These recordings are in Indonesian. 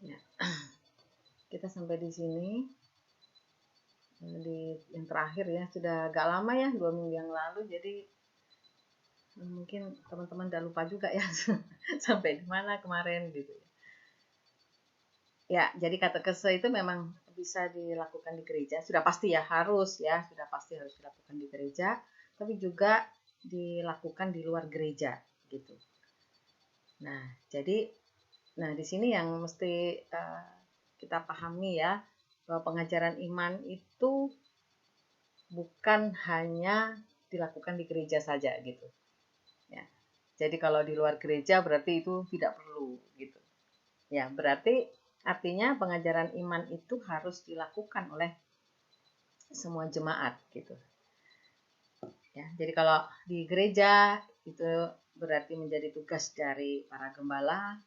Ya, kita sampai di sini di yang terakhir ya, sudah agak lama ya, 2 minggu yang lalu, jadi mungkin teman-teman udah lupa juga ya sampai di mana kemarin gitu. Ya, jadi katekese itu memang bisa dilakukan di gereja, sudah pasti ya, sudah pasti harus dilakukan di gereja, tapi juga dilakukan di luar gereja gitu. Nah, jadi di sini yang mesti kita pahami ya, bahwa pengajaran iman itu bukan hanya dilakukan di gereja saja gitu. Ya. Jadi kalau di luar gereja berarti itu tidak perlu gitu. Ya, berarti artinya pengajaran iman itu harus dilakukan oleh semua jemaat gitu. Ya, jadi kalau di gereja itu berarti menjadi tugas dari para gembala,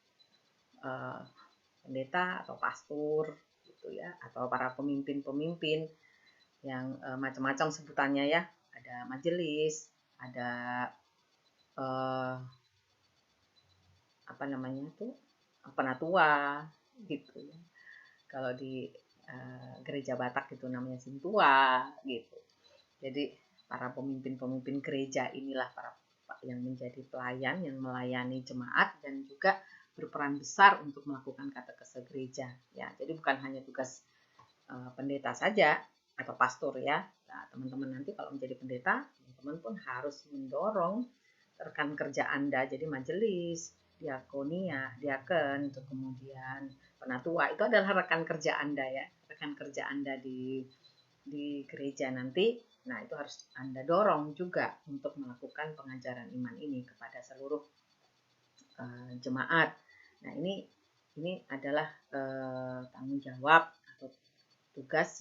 pendeta atau pastor gitu ya, atau para pemimpin-pemimpin yang macam-macam sebutannya ya. Ada majelis, ada eh, apa namanya tuh, penatua gitu ya. Kalau di gereja Batak itu namanya sintua gitu. Jadi para pemimpin-pemimpin gereja inilah para yang menjadi pelayan, yang melayani jemaat dan juga berperan besar untuk melakukan katekese gereja ya. Jadi bukan hanya tugas pendeta saja atau pastor ya. Nah, teman-teman nanti kalau menjadi pendeta, teman-teman pun harus mendorong rekan kerja Anda jadi majelis, diakonia, diaken, untuk kemudian penatua itu adalah rekan kerja Anda ya, rekan kerja Anda di gereja nanti. Nah, itu harus Anda dorong juga untuk melakukan pengajaran iman ini kepada seluruh jemaat. Nah, ini adalah tanggung jawab atau tugas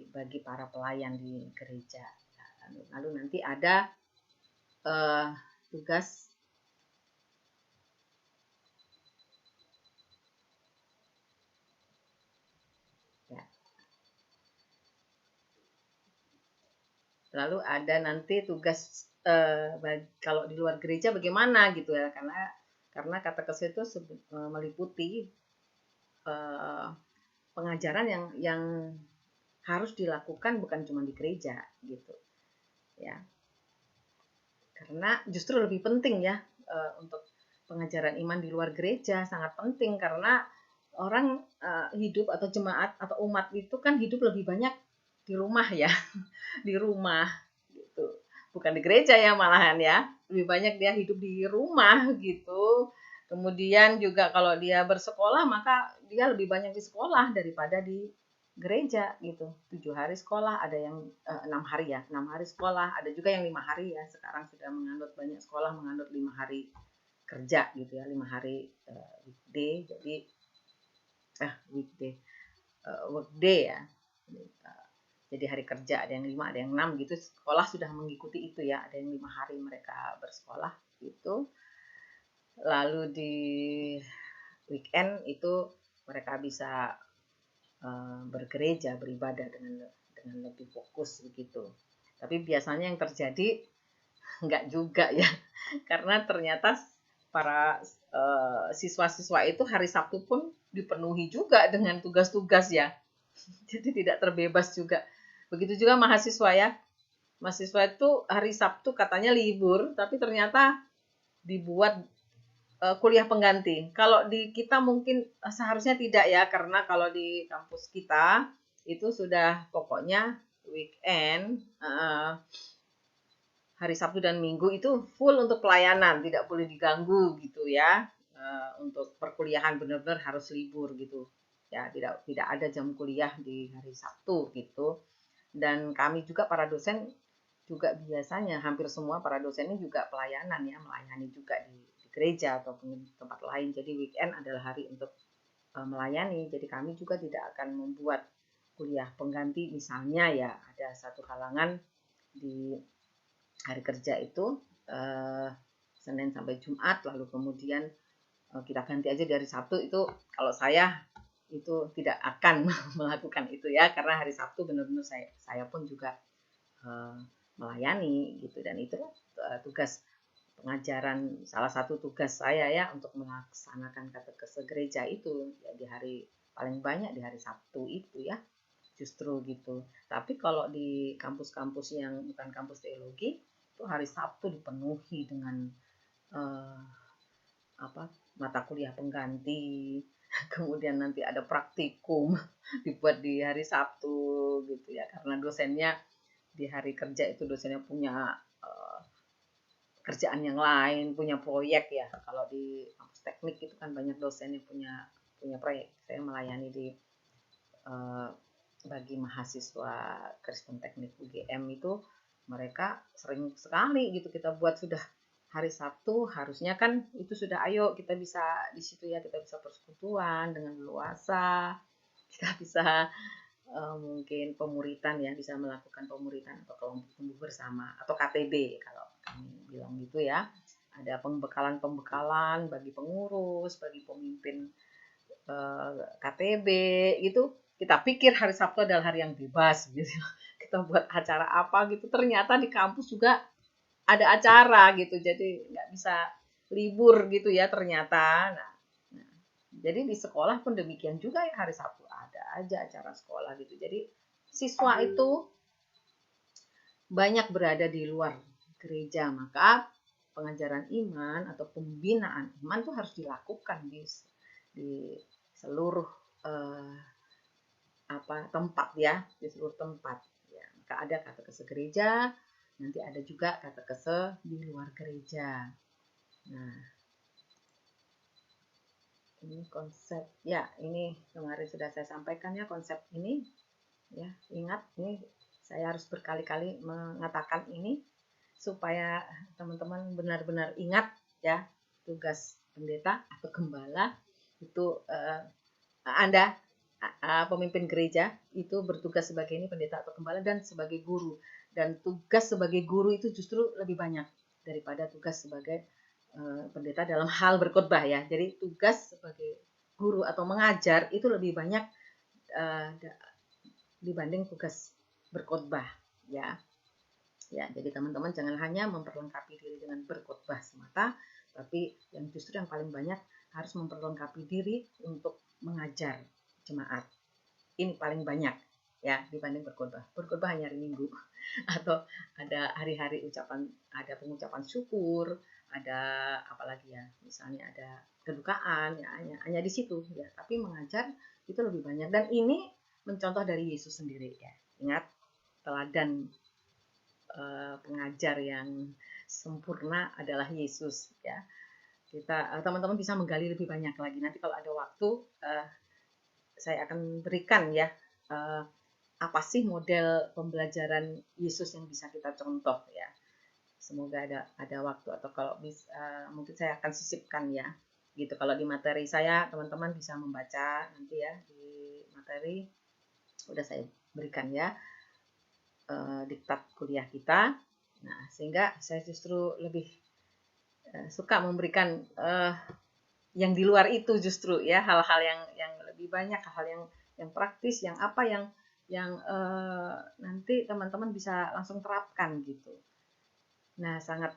bagi para pelayan di gereja. Lalu nanti ada tugas ya. Lalu ada nanti tugas kalau di luar gereja bagaimana gitu ya, karena katekese itu meliputi pengajaran yang harus dilakukan bukan cuma di gereja gitu ya, karena justru lebih penting ya untuk pengajaran iman di luar gereja sangat penting, karena orang hidup atau jemaat atau umat itu kan hidup lebih banyak di rumah ya di rumah gitu, bukan di gereja ya, malahan ya lebih banyak dia hidup di rumah gitu. Kemudian juga kalau dia bersekolah maka dia lebih banyak di sekolah daripada di gereja gitu. 7 hari sekolah, ada yang 6 hari ya, 6 hari sekolah, ada juga yang 5 hari ya. Sekarang sudah menganut, banyak sekolah menganut 5 hari kerja gitu ya, 5 hari weekday, jadi weekday workday ya. Jadi hari kerja ada yang 5, ada yang 6 gitu. Sekolah sudah mengikuti itu ya, ada yang 5 hari mereka bersekolah gitu. Lalu di weekend itu mereka bisa bergereja, beribadah dengan lebih fokus begitu. Tapi biasanya yang terjadi enggak juga ya, karena ternyata para siswa-siswa itu hari Sabtu pun dipenuhi juga dengan tugas-tugas ya. Jadi tidak terbebas juga. Begitu juga mahasiswa ya. Mahasiswa itu hari Sabtu katanya libur, tapi ternyata dibuat kuliah pengganti. Kalau di kita mungkin seharusnya tidak ya, karena kalau di kampus kita itu sudah pokoknya weekend, hari Sabtu dan Minggu itu full untuk pelayanan, tidak boleh diganggu gitu ya. Untuk perkuliahan benar-benar harus libur gitu. Ya, tidak ada jam kuliah di hari Sabtu gitu. Dan kami juga para dosen juga biasanya hampir semua para dosen ini juga pelayanan ya, melayani juga di gereja ataupun di tempat lain. Jadi weekend adalah hari untuk melayani. Jadi kami juga tidak akan membuat kuliah pengganti, misalnya ya ada satu halangan di hari kerja itu Senin sampai Jumat, lalu kemudian kita ganti aja dari Sabtu. Itu kalau saya itu tidak akan melakukan itu ya, karena hari Sabtu benar-benar saya pun juga melayani gitu, dan itu tugas pengajaran, salah satu tugas saya ya untuk melaksanakan katekese gereja itu ya di hari paling banyak di hari Sabtu itu ya, justru gitu. Tapi kalau di kampus-kampus yang bukan kampus teologi itu hari Sabtu dipenuhi dengan eh, apa mata kuliah pengganti, kemudian nanti ada praktikum dibuat di hari Sabtu gitu ya, karena dosennya di hari kerja itu dosennya punya kerjaan yang lain, punya proyek ya. Kalau di kampus teknik itu kan banyak dosen yang punya proyek. Saya melayani di eh, bagi mahasiswa Kristen Teknik UGM itu mereka sering sekali gitu kita buat sudah hari Sabtu, harusnya kan itu sudah ayo kita bisa di situ ya, kita bisa persekutuan dengan leluasa, kita bisa mungkin pemuritan ya, bisa melakukan pemuritan atau kelompok tumbuh bersama atau KTB kalau kami bilang gitu ya. Ada pembekalan-pembekalan bagi pengurus, bagi pemimpin KTB gitu. Kita pikir hari Sabtu adalah hari yang bebas gitu. Kita buat acara apa gitu. Ternyata di kampus juga ada acara gitu. Jadi nggak bisa libur gitu ya ternyata. Nah, jadi di sekolah pun demikian juga ya, hari Sabtu ada aja acara sekolah gitu. Jadi siswa itu banyak berada di luar gereja, maka pengajaran iman atau pembinaan iman itu harus dilakukan di seluruh eh, tempat ya, di seluruh tempat. Ya, maka ada katekese gereja, nanti ada juga katekese di luar gereja. Nah, ini konsep ya, ini kemarin sudah saya sampaikan ya konsep ini ya, ingat ini saya harus berkali-kali mengatakan ini supaya teman-teman benar-benar ingat ya, tugas pendeta atau gembala itu Anda pemimpin gereja itu bertugas sebagai ini pendeta atau gembala dan sebagai guru, dan tugas sebagai guru itu justru lebih banyak daripada tugas sebagai pendeta dalam hal berkhotbah ya. Jadi tugas sebagai guru atau mengajar itu lebih banyak dibanding tugas berkhotbah ya. Ya, jadi teman-teman jangan hanya memperlengkapi diri dengan berkhotbah semata, tapi yang justru yang paling banyak harus memperlengkapi diri untuk mengajar jemaat. Ini paling banyak ya dibanding berkhotbah. Berkhotbah hanya hari Minggu atau ada hari-hari ada pengucapan syukur, ada apalagi ya, misalnya ada kedukaan ya, hanya di situ ya. Tapi mengajar itu lebih banyak, dan ini mencontoh dari Yesus sendiri ya. Ingat teladan pengajar yang sempurna adalah Yesus ya. Kita teman-teman bisa menggali lebih banyak lagi. Nanti kalau ada waktu saya akan berikan ya apa sih model pembelajaran Yesus yang bisa kita contoh ya. Semoga ada waktu, atau kalau bisa mungkin saya akan sisipkan ya. Gitu, kalau di materi saya teman-teman bisa membaca nanti ya, di materi udah saya berikan ya diktat kuliah kita. Nah, sehingga saya justru lebih suka memberikan yang di luar itu justru ya, hal-hal yang lebih banyak, hal-hal yang praktis, yang apa yang nanti teman-teman bisa langsung terapkan gitu. Nah, sangat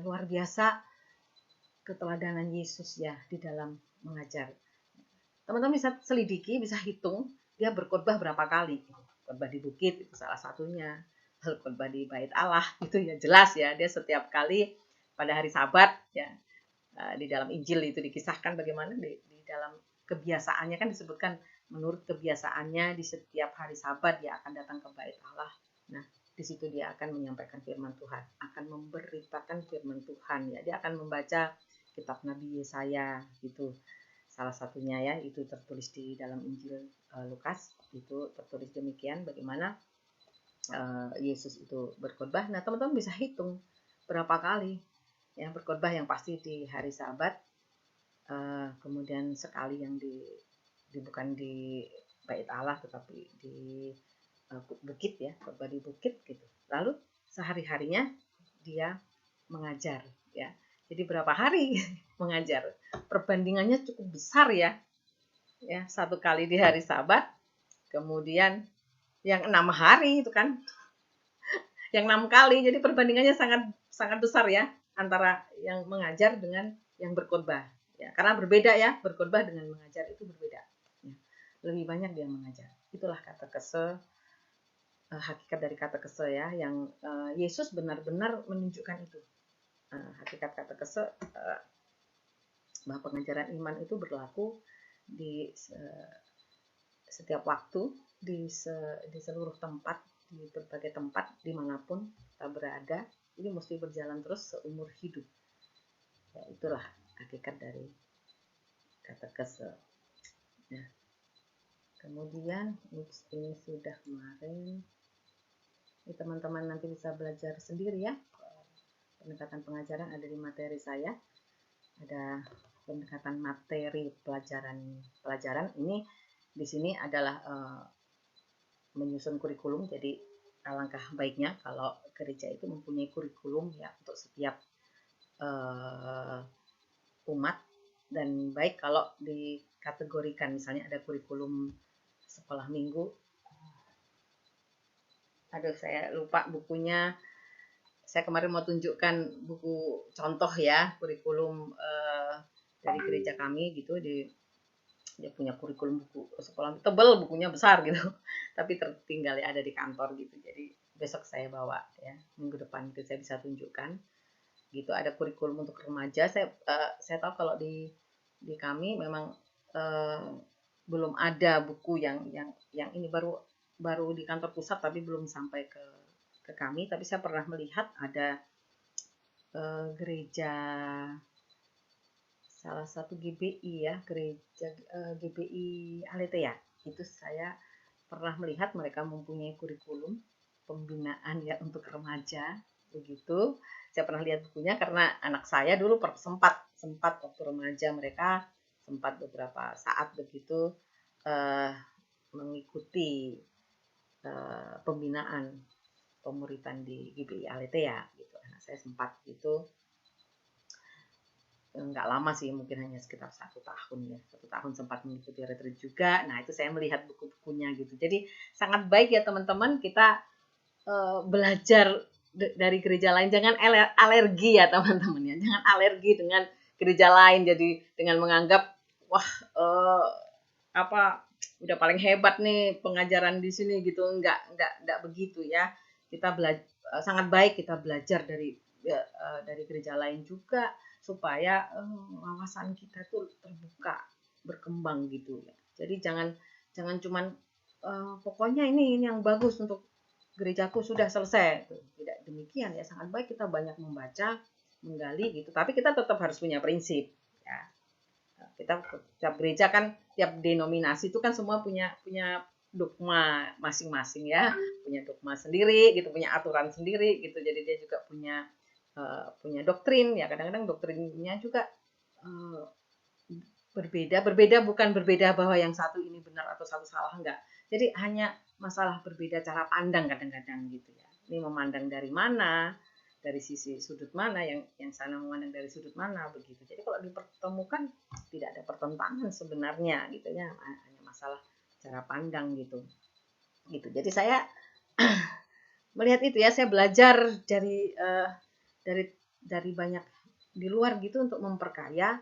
luar biasa keteladanan Yesus ya di dalam mengajar. Teman-teman bisa selidiki, bisa hitung dia berkhotbah berapa kali. Khotbah di bukit itu salah satunya, khotbah di bait Allah itu ya jelas ya, dia setiap kali pada hari Sabat ya, di dalam Injil itu dikisahkan bagaimana di dalam kebiasaannya kan disebutkan menurut kebiasaannya di setiap hari Sabat dia akan datang ke bait Allah. Nah, di situ dia akan menyampaikan firman Tuhan, akan memberitakan firman Tuhan ya, dia akan membaca kitab Nabi Yesaya gitu. Salah satunya ya itu tertulis di dalam Injil Lukas, itu tertulis demikian bagaimana Yesus itu berkhotbah. Nah, teman-teman bisa hitung berapa kali ya berkhotbah, yang pasti di hari Sabat, kemudian sekali yang bukan di bait Allah tetapi di bukit ya, khotbah di bukit gitu. Lalu sehari-harinya dia mengajar ya. Jadi berapa hari mengajar? Perbandingannya cukup besar ya. Ya, satu kali di hari Sabat, kemudian yang 6 hari itu kan, yang 6 kali. Jadi perbandingannya sangat sangat besar ya. antara yang mengajar dengan yang berkhotbah. Ya, karena berbeda ya, berkhotbah dengan mengajar itu berbeda. Ya, lebih banyak dia mengajar. Itulah katekese, hakikat dari katekese ya, yang Yesus benar-benar menunjukkan itu. Hakikat katekese bahwa pengajaran iman itu berlaku di setiap waktu, di seluruh tempat, di berbagai tempat, dimanapun kita berada. Ini mesti berjalan terus seumur hidup. Ya, itulah hakikat dari katekese. Nah, kemudian ini sudah kemarin. Ini teman-teman nanti bisa belajar sendiri ya. Pendekatan pengajaran ada di materi saya. Ada pendekatan materi pelajaran. Ini di sini adalah menyusun kurikulum. Jadi alangkah baiknya kalau gereja itu mempunyai kurikulum ya untuk setiap umat, dan baik kalau dikategorikan, misalnya ada kurikulum sekolah minggu. Aduh, saya lupa bukunya. Saya kemarin mau tunjukkan buku contoh ya, kurikulum dari gereja kami gitu. Dia punya kurikulum buku sekolah tebal, bukunya besar gitu, tapi tertinggal ya, ada di kantor gitu. Jadi besok saya bawa ya, minggu depan itu saya bisa tunjukkan gitu. Ada kurikulum untuk remaja. Saya tahu kalau di kami memang belum ada buku yang ini, baru di kantor pusat tapi belum sampai ke kami. Tapi saya pernah melihat ada gereja, salah satu GBI ya, gereja GBI Aletheia. Itu saya pernah melihat mereka mempunyai kurikulum pembinaan ya untuk remaja begitu. Saya pernah lihat bukunya karena anak saya dulu sempat waktu remaja, mereka sempat beberapa saat begitu mengikuti pembinaan pemuritan di GBI Aletheia gitu. Anak saya sempat gitu. Nggak lama sih, mungkin hanya sekitar 1 tahun ya. 1 tahun sempat mengikuti retreat juga. Nah, itu saya melihat buku-bukunya gitu. Jadi sangat baik ya teman-teman, kita belajar dari gereja lain. Jangan alergi ya teman-teman ya. Jangan alergi dengan gereja lain. Jadi dengan menganggap wah udah paling hebat nih pengajaran di sini gitu. Enggak begitu ya. Kita sangat baik kita belajar dari gereja lain juga, supaya wawasan kita tuh terbuka, berkembang gitu ya. Jadi jangan cuman pokoknya ini yang bagus untuk gerejaku sudah selesai. Tidak demikian ya, sangat baik kita banyak membaca, menggali gitu. Tapi kita tetap harus punya prinsip ya. Kita tiap gereja kan, tiap denominasi itu kan semua punya dogma masing-masing ya, punya dogma sendiri gitu, punya aturan sendiri gitu. Jadi dia juga punya doktrin ya. Kadang-kadang doktrinnya juga berbeda bukan berbeda bahwa yang satu ini benar atau satu salah, enggak. Jadi hanya masalah berbeda cara pandang kadang-kadang gitu ya. Ini memandang dari mana, dari sisi sudut mana, yang sana memandang dari sudut mana begitu. Jadi kalau dipertemukan tidak ada pertentangan sebenarnya gitu ya, hanya masalah cara pandang gitu. Jadi saya melihat itu ya, saya belajar dari banyak di luar gitu untuk memperkaya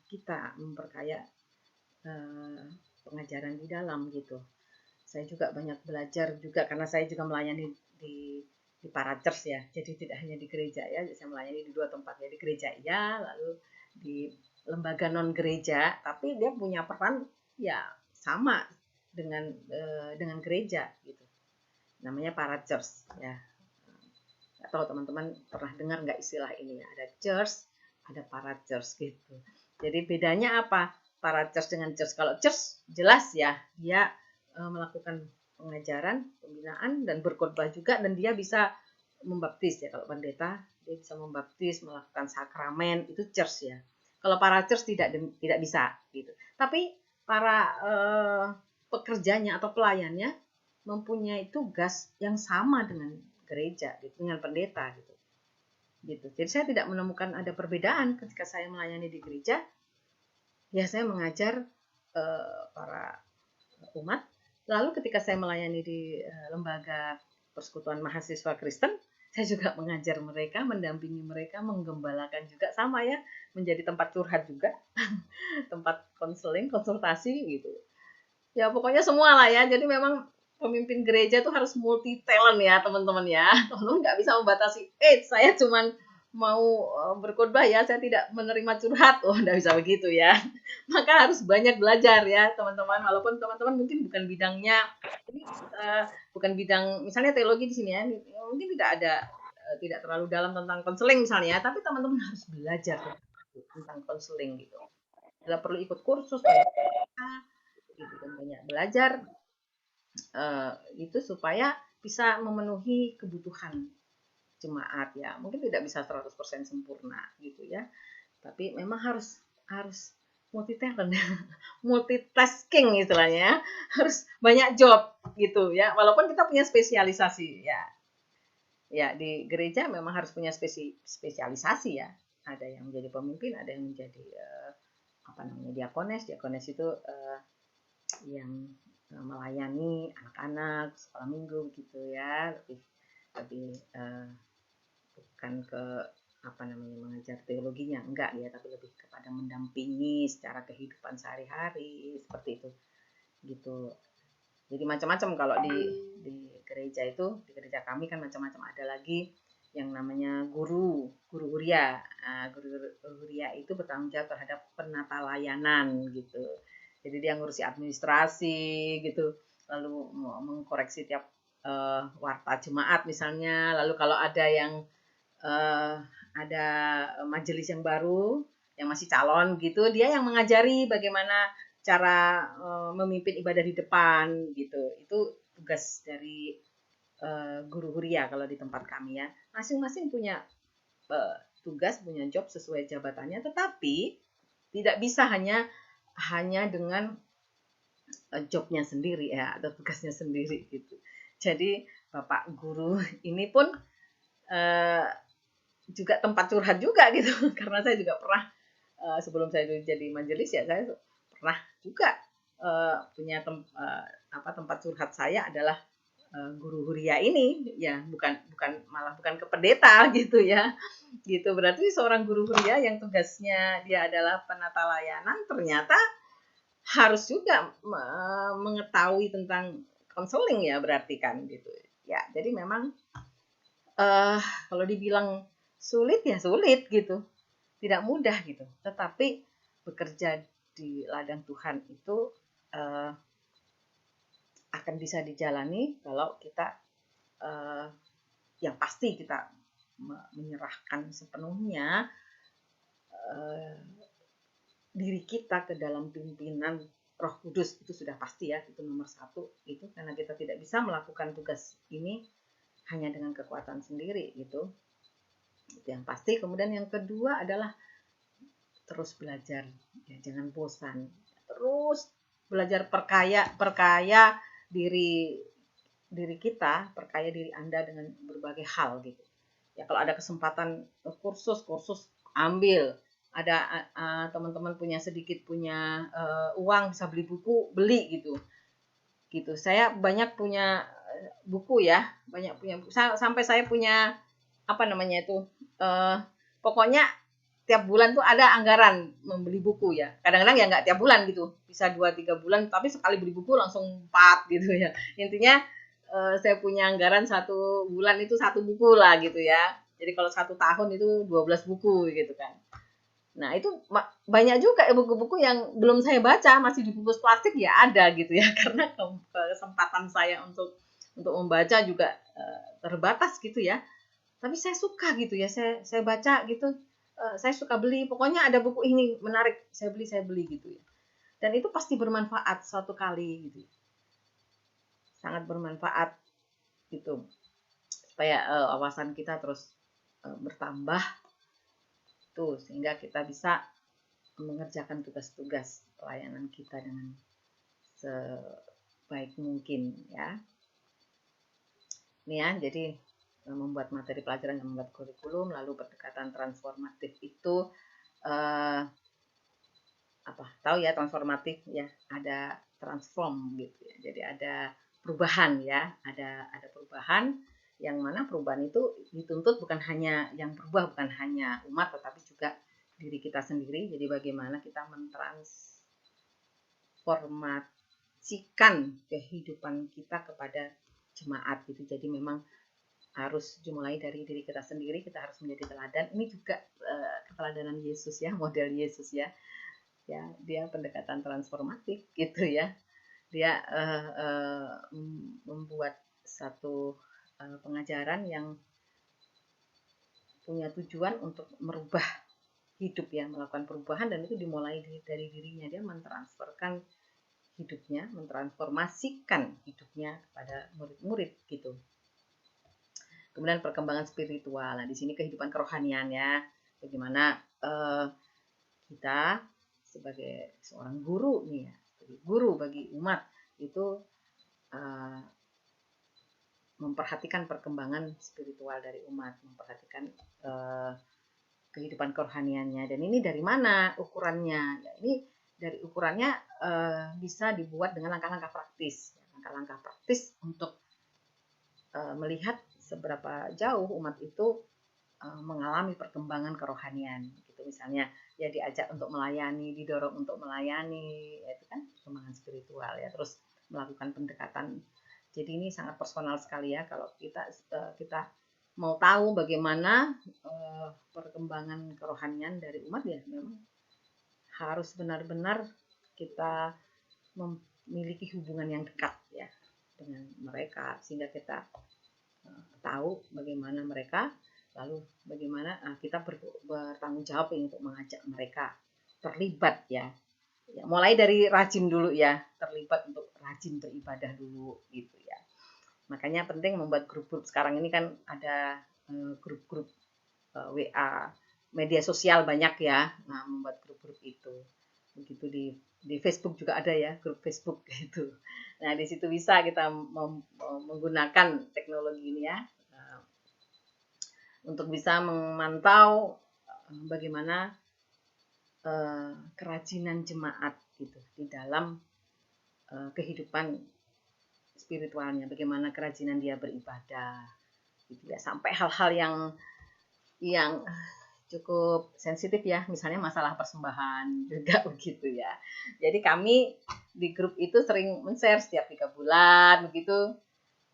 kita, memperkaya pengajaran di dalam gitu. Saya juga banyak belajar juga karena saya juga melayani di para church ya. Jadi tidak hanya di gereja ya, saya melayani di 2 tempat ya, di gereja ya, lalu di lembaga non gereja, tapi dia punya peran ya sama dengan gereja gitu. Namanya para church ya. Atau teman-teman pernah dengar nggak istilah ini ya? Ada church, ada para church gitu. Jadi bedanya apa? Para church dengan church. Kalau church jelas ya, dia melakukan pengajaran, pembinaan, dan berkhotbah juga, dan dia bisa membaptis ya. Kalau pendeta, dia bisa membaptis, melakukan sakramen, itu church ya. Kalau para church tidak bisa gitu. Tapi para pekerjanya atau pelayannya mempunyai tugas yang sama dengan gereja gitu, dengan pendeta gitu. Jadi saya tidak menemukan ada perbedaan ketika saya melayani di gereja. Ya saya mengajar para umat. Lalu ketika saya melayani di lembaga persekutuan mahasiswa Kristen, Saya juga mengajar mereka, mendampingi mereka, menggembalakan juga, sama ya, menjadi tempat curhat juga, tempat konseling, konsultasi gitu. Ya pokoknya semua lah ya. Jadi memang pemimpin gereja itu harus multi talent ya teman-teman ya. Teman-teman nggak bisa membatasi, saya cuman mau berkhotbah ya, saya tidak menerima curhat. Oh, nggak bisa begitu ya. Maka harus banyak belajar ya teman-teman. Walaupun teman-teman mungkin bukan bidangnya, ini bukan bidang misalnya teologi di sini ya, mungkin tidak terlalu dalam tentang konseling misalnya, tapi teman-teman harus belajar tentang konseling gitu. Bila perlu ikut kursus gitu dan banyak belajar itu supaya bisa memenuhi kebutuhan jemaat ya. Mungkin tidak bisa 100% sempurna gitu ya. Tapi memang harus harus multi talent, multitasking istilahnya. Harus banyak job gitu ya. Walaupun kita punya spesialisasi ya. Ya, di gereja memang harus punya spesialisasi ya. Ada yang menjadi pemimpin, ada yang menjadi diakones. Diakones itu yang melayani anak-anak sekolah minggu gitu ya, lebih bukan ke mengajar teologinya, enggak ya, tapi lebih kepada mendampingi secara kehidupan sehari-hari seperti itu gitu. Jadi macam-macam kalau di gereja itu, di gereja kami kan macam-macam, ada lagi yang namanya guru huria. Guru huria itu bertanggung jawab terhadap penata layanan gitu. Jadi dia ngurusi administrasi gitu, lalu mengkoreksi tiap warta jemaat misalnya. Lalu kalau ada yang ada majelis yang baru yang masih calon gitu, dia yang mengajari bagaimana cara memimpin ibadah di depan gitu. Itu tugas dari guru huria kalau di tempat kami ya. Masing-masing punya tugas, punya job sesuai jabatannya, tetapi tidak bisa hanya dengan jobnya sendiri ya, atau tugasnya sendiri gitu. Jadi Bapak guru ini pun juga tempat curhat juga gitu, karena saya juga pernah sebelum saya jadi majelis ya, saya pernah juga punya tempat curhat saya adalah guru huria ini ya, bukan ke pendeta gitu ya. Gitu, berarti seorang guru huria yang tugasnya dia adalah penata layanan ternyata harus juga mengetahui tentang konseling ya, berarti kan gitu. Ya, jadi memang kalau dibilang sulit ya sulit gitu. Tidak mudah gitu. Tetapi bekerja di ladang Tuhan itu akan bisa dijalani kalau kita yang pasti kita menyerahkan sepenuhnya diri kita ke dalam pimpinan Roh Kudus. Itu sudah pasti ya, itu nomor satu. Itu karena kita tidak bisa melakukan tugas ini hanya dengan kekuatan sendiri gitu. Itu yang pasti. Kemudian yang kedua adalah terus belajar ya, jangan bosan, terus belajar, perkaya diri kita, perkaya diri Anda dengan berbagai hal gitu ya. Kalau ada kesempatan kursus ambil, ada teman-teman punya uang bisa beli buku, beli gitu. Saya banyak punya buku ya, sampai saya punya pokoknya tiap bulan tuh ada anggaran membeli buku ya. Kadang-kadang ya nggak tiap bulan gitu, bisa 2-3 bulan, tapi sekali beli buku langsung 4 gitu ya. Intinya saya punya anggaran 1 bulan itu 1 buku lah gitu ya. Jadi kalau 1 tahun itu 12 buku gitu kan. Nah itu banyak juga ya buku-buku yang belum saya baca, masih dibungkus plastik ya ada gitu ya. Karena kesempatan saya untuk membaca juga terbatas gitu ya. Tapi saya suka gitu ya, saya baca gitu, saya suka beli, pokoknya ada buku ini menarik, saya beli gitu ya. Dan itu pasti bermanfaat suatu kali gitu, sangat bermanfaat gitu, supaya wawasan kita terus bertambah tuh, sehingga kita bisa mengerjakan tugas-tugas pelayanan kita dengan sebaik mungkin ya. Ini ya, jadi membuat materi pelajaran dan membuat kurikulum, lalu pendekatan transformatif itu tahu ya, transformatif ya, ada transform gitu ya. Jadi ada perubahan ya, ada perubahan yang mana perubahan itu dituntut bukan hanya yang berubah, bukan hanya umat, tetapi juga diri kita sendiri. Jadi bagaimana kita mentransformasikan kehidupan kita kepada jemaat gitu. Jadi memang harus dimulai dari diri kita sendiri, kita harus menjadi teladan. Ini juga keteladanan Yesus ya, model Yesus ya. Ya, dia pendekatan transformatif gitu ya. Dia membuat satu pengajaran yang punya tujuan untuk merubah hidup ya, melakukan perubahan, dan itu dimulai dari dirinya. Dia mentransferkan hidupnya, mentransformasikan hidupnya kepada murid-murid gitu. Kemudian perkembangan spiritual. Nah, di sini kehidupan kerohanian ya. Bagaimana kita sebagai seorang guru nih ya, guru bagi umat itu memperhatikan perkembangan spiritual dari umat, memperhatikan kehidupan kerohaniannya. Dan ini dari mana ukurannya? Ya, ini dari ukurannya bisa dibuat dengan langkah-langkah praktis. Langkah-langkah praktis untuk melihat seberapa jauh umat itu mengalami perkembangan kerohanian. Gitu. Misalnya ya diajak untuk melayani, didorong untuk melayani, ya itu kan perkembangan spiritual ya. Terus melakukan pendekatan. Jadi ini sangat personal sekali ya, kalau kita mau tahu bagaimana perkembangan kerohanian dari umat ya, memang harus benar-benar kita memiliki hubungan yang dekat ya dengan mereka, sehingga kita tahu bagaimana mereka, lalu bagaimana kita bertanggung jawab untuk mengajak mereka terlibat ya. Ya, mulai dari rajin dulu ya, terlibat untuk rajin beribadah dulu gitu ya. Makanya penting membuat grup-grup. Sekarang ini kan ada grup-grup WA, media sosial banyak ya. Nah, membuat grup-grup itu. Begitu di Facebook juga ada ya, grup Facebook gitu. Nah, di situ bisa kita menggunakan teknologi ini ya untuk bisa memantau bagaimana kerajinan jemaat gitu di dalam kehidupan spiritualnya, bagaimana kerajinan dia beribadah gitu ya, sampai hal-hal yang cukup sensitif ya, misalnya masalah persembahan juga begitu ya. Jadi kami di grup itu sering men-share setiap 3 bulan begitu,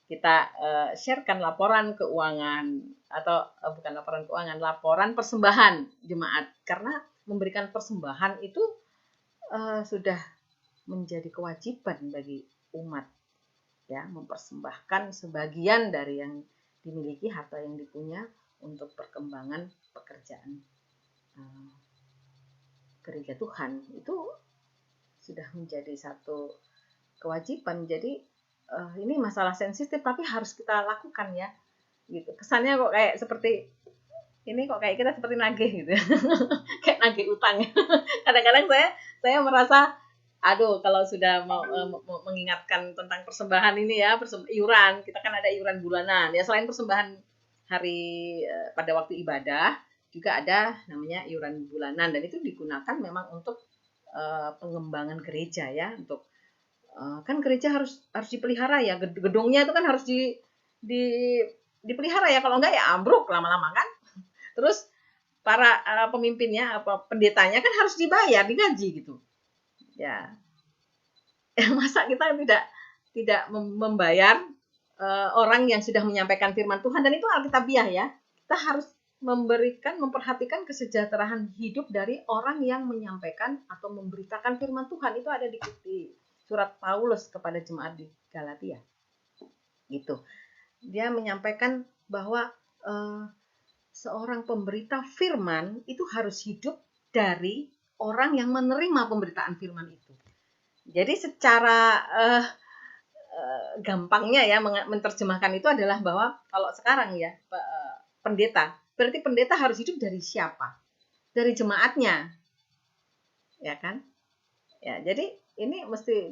kita sharekan laporan keuangan atau bukan laporan keuangan, laporan persembahan jemaat, karena memberikan persembahan itu sudah menjadi kewajiban bagi umat ya, mempersembahkan sebagian dari yang dimiliki, harta yang dipunya, untuk perkembangan pekerjaan gereja Tuhan. Itu sudah menjadi satu kewajiban. Jadi ini masalah sensitif tapi harus kita lakukan ya gitu. Kesannya kok kayak seperti ini, kok kayak kita seperti nagih gitu. Kayak nagih utang. Kadang-kadang saya merasa aduh, kalau sudah mau mengingatkan tentang persembahan ini ya, iuran, kita kan ada iuran bulanan ya, selain persembahan hari pada waktu ibadah, juga ada namanya iuran bulanan, dan itu digunakan memang untuk pengembangan gereja ya, untuk kan gereja harus dipelihara ya, gedungnya itu kan harus dipelihara ya, kalau enggak ya ambruk lama-lama kan. Terus para pemimpinnya, pendetanya kan harus dibayar, digaji gitu. Ya, masa kita tidak membayar orang yang sudah menyampaikan firman Tuhan, dan itu alkitabiah ya. Kita harus memperhatikan kesejahteraan hidup dari orang yang menyampaikan atau memberitakan firman Tuhan. Itu ada di surat Paulus kepada jemaat di Galatia. Gitu. Dia menyampaikan bahwa seorang pemberita firman itu harus hidup dari orang yang menerima pemberitaan firman itu. Jadi secara gampangnya ya menerjemahkan itu adalah bahwa kalau sekarang ya pendeta, berarti pendeta harus hidup dari siapa? Dari jemaatnya, ya kan? Ya, jadi ini mesti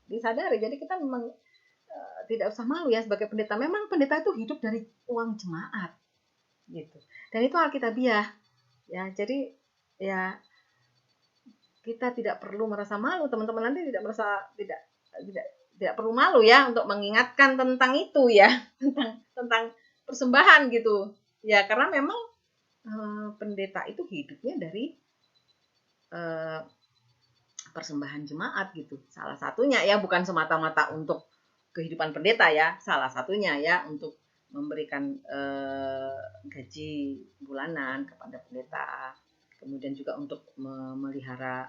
disadari. Jadi kita memang tidak usah malu ya sebagai pendeta. Memang pendeta itu hidup dari uang jemaat, gitu. Dan itu alkitabiah, ya. Jadi ya kita tidak perlu merasa malu, teman-teman, nanti tidak perlu malu ya untuk mengingatkan tentang itu ya, tentang persembahan gitu. Ya karena memang pendeta itu hidupnya dari persembahan jemaat gitu. Salah satunya ya, bukan semata-mata untuk kehidupan pendeta ya, salah satunya ya untuk memberikan gaji bulanan kepada pendeta, kemudian juga untuk memelihara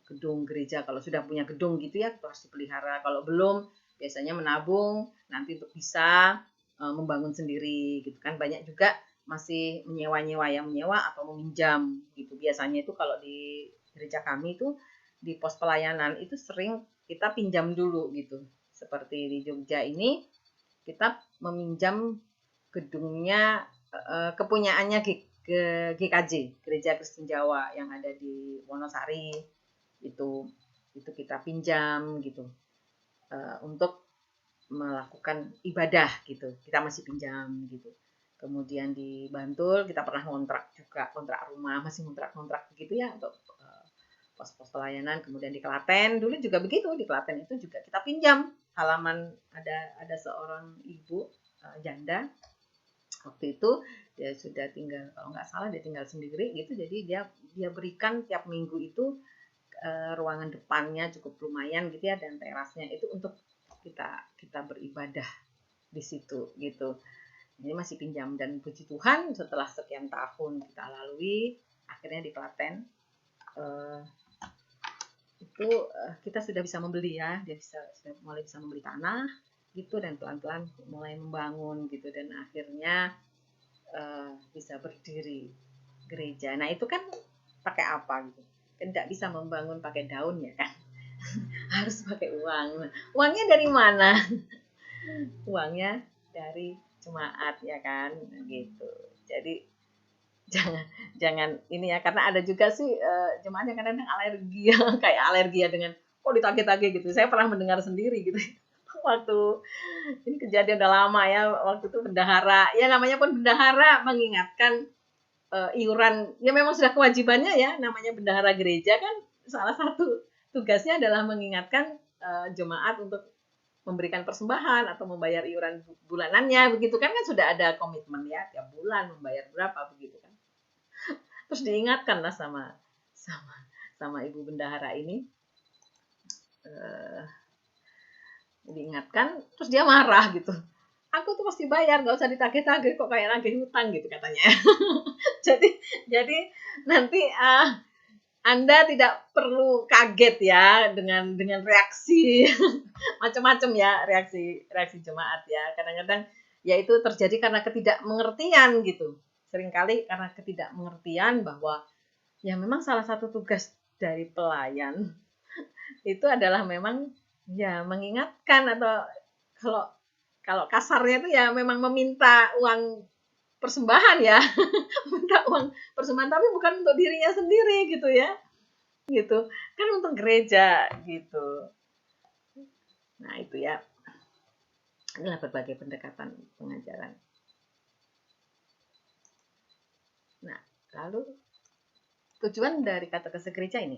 gedung gereja. Kalau sudah punya gedung gitu ya harus dipelihara, kalau belum biasanya menabung nanti untuk bisa membangun sendiri gitu kan. Banyak juga masih menyewa-nyewa, yang menyewa atau meminjam gitu. Biasanya itu kalau di gereja kami itu di pos pelayanan itu sering kita pinjam dulu gitu. Seperti di Jogja ini kita meminjam gedungnya kepunyaannya GKJ, Gereja Kristen Jawa yang ada di Wonosari. Itu kita pinjam gitu untuk melakukan ibadah gitu. Kita masih pinjam gitu. Kemudian di Bantul kita pernah kontrak juga, kontrak rumah, masih kontrak begitu ya untuk pos-pos pelayanan. Kemudian di Klaten dulu juga begitu, di Klaten itu juga kita pinjam halaman, ada seorang ibu janda waktu itu, dia sudah tinggal, kalau nggak salah dia tinggal sendiri gitu, jadi dia berikan tiap minggu itu ruangan depannya cukup lumayan gitu ya, dan terasnya itu untuk kita beribadah di situ gitu. Jadi masih pinjam, dan puji Tuhan setelah sekian tahun kita lalui, akhirnya di Klaten itu kita sudah bisa membeli ya, sudah mulai bisa membeli tanah gitu, dan pelan-pelan mulai membangun gitu, dan akhirnya bisa berdiri gereja. Nah itu kan pakai apa gitu? Kan tidak bisa membangun pakai daun ya kan, harus pakai uang. Uangnya dari mana? Uangnya dari jemaat ya kan, gitu. Jadi jangan ini ya, karena ada juga sih jemaat yang kadang-kadang alergi ya, kayak alergi ya dengan ditagih-tagih gitu. Saya pernah mendengar sendiri gitu. Waktu ini kejadian udah lama ya, waktu itu bendahara, ya namanya pun bendahara mengingatkan iuran, ya memang sudah kewajibannya ya, namanya bendahara gereja kan salah satu tugasnya adalah mengingatkan jemaat untuk memberikan persembahan atau membayar iuran bulanannya begitu kan sudah ada komitmen ya, tiap bulan membayar berapa begitu kan. Terus diingatkan lah sama ibu bendahara ini, diingatkan, terus dia marah gitu. Aku tuh pasti bayar, nggak usah ditagih-tagih, kok kayak nagih hutang gitu katanya. jadi nanti Anda tidak perlu kaget ya dengan reaksi macam-macam ya, reaksi jemaat ya. Kadang-kadang ya itu terjadi karena ketidakmengertian gitu. Seringkali karena ketidakmengertian bahwa ya memang salah satu tugas dari pelayan itu adalah memang ya mengingatkan, atau kalau kasarnya itu ya memang meminta uang persembahan ya, minta uang persembahan, tapi bukan untuk dirinya sendiri gitu ya, gitu kan, untuk gereja gitu. Nah itu ya, inilah berbagai pendekatan pengajaran. Nah lalu tujuan dari katekese gereja ini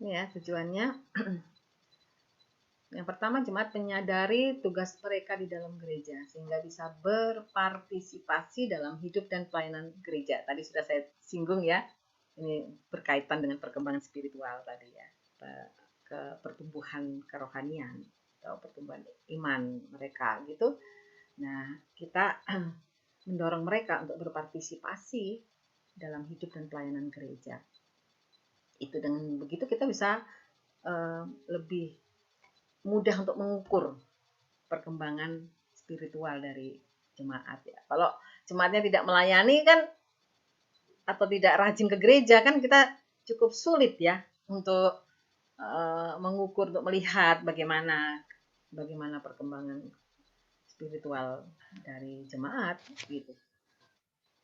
ini ya tujuannya. Yang pertama, jemaat menyadari tugas mereka di dalam gereja sehingga bisa berpartisipasi dalam hidup dan pelayanan gereja. Tadi sudah saya singgung ya, ini berkaitan dengan perkembangan spiritual tadi ya, ke pertumbuhan kerohanian atau pertumbuhan iman mereka gitu. Nah, kita mendorong mereka untuk berpartisipasi dalam hidup dan pelayanan gereja. Itu dengan begitu kita bisa lebih mudah untuk mengukur perkembangan spiritual dari jemaat ya. Kalau jemaatnya tidak melayani kan, atau tidak rajin ke gereja kan, kita cukup sulit ya untuk mengukur, untuk melihat bagaimana perkembangan spiritual dari jemaat gitu.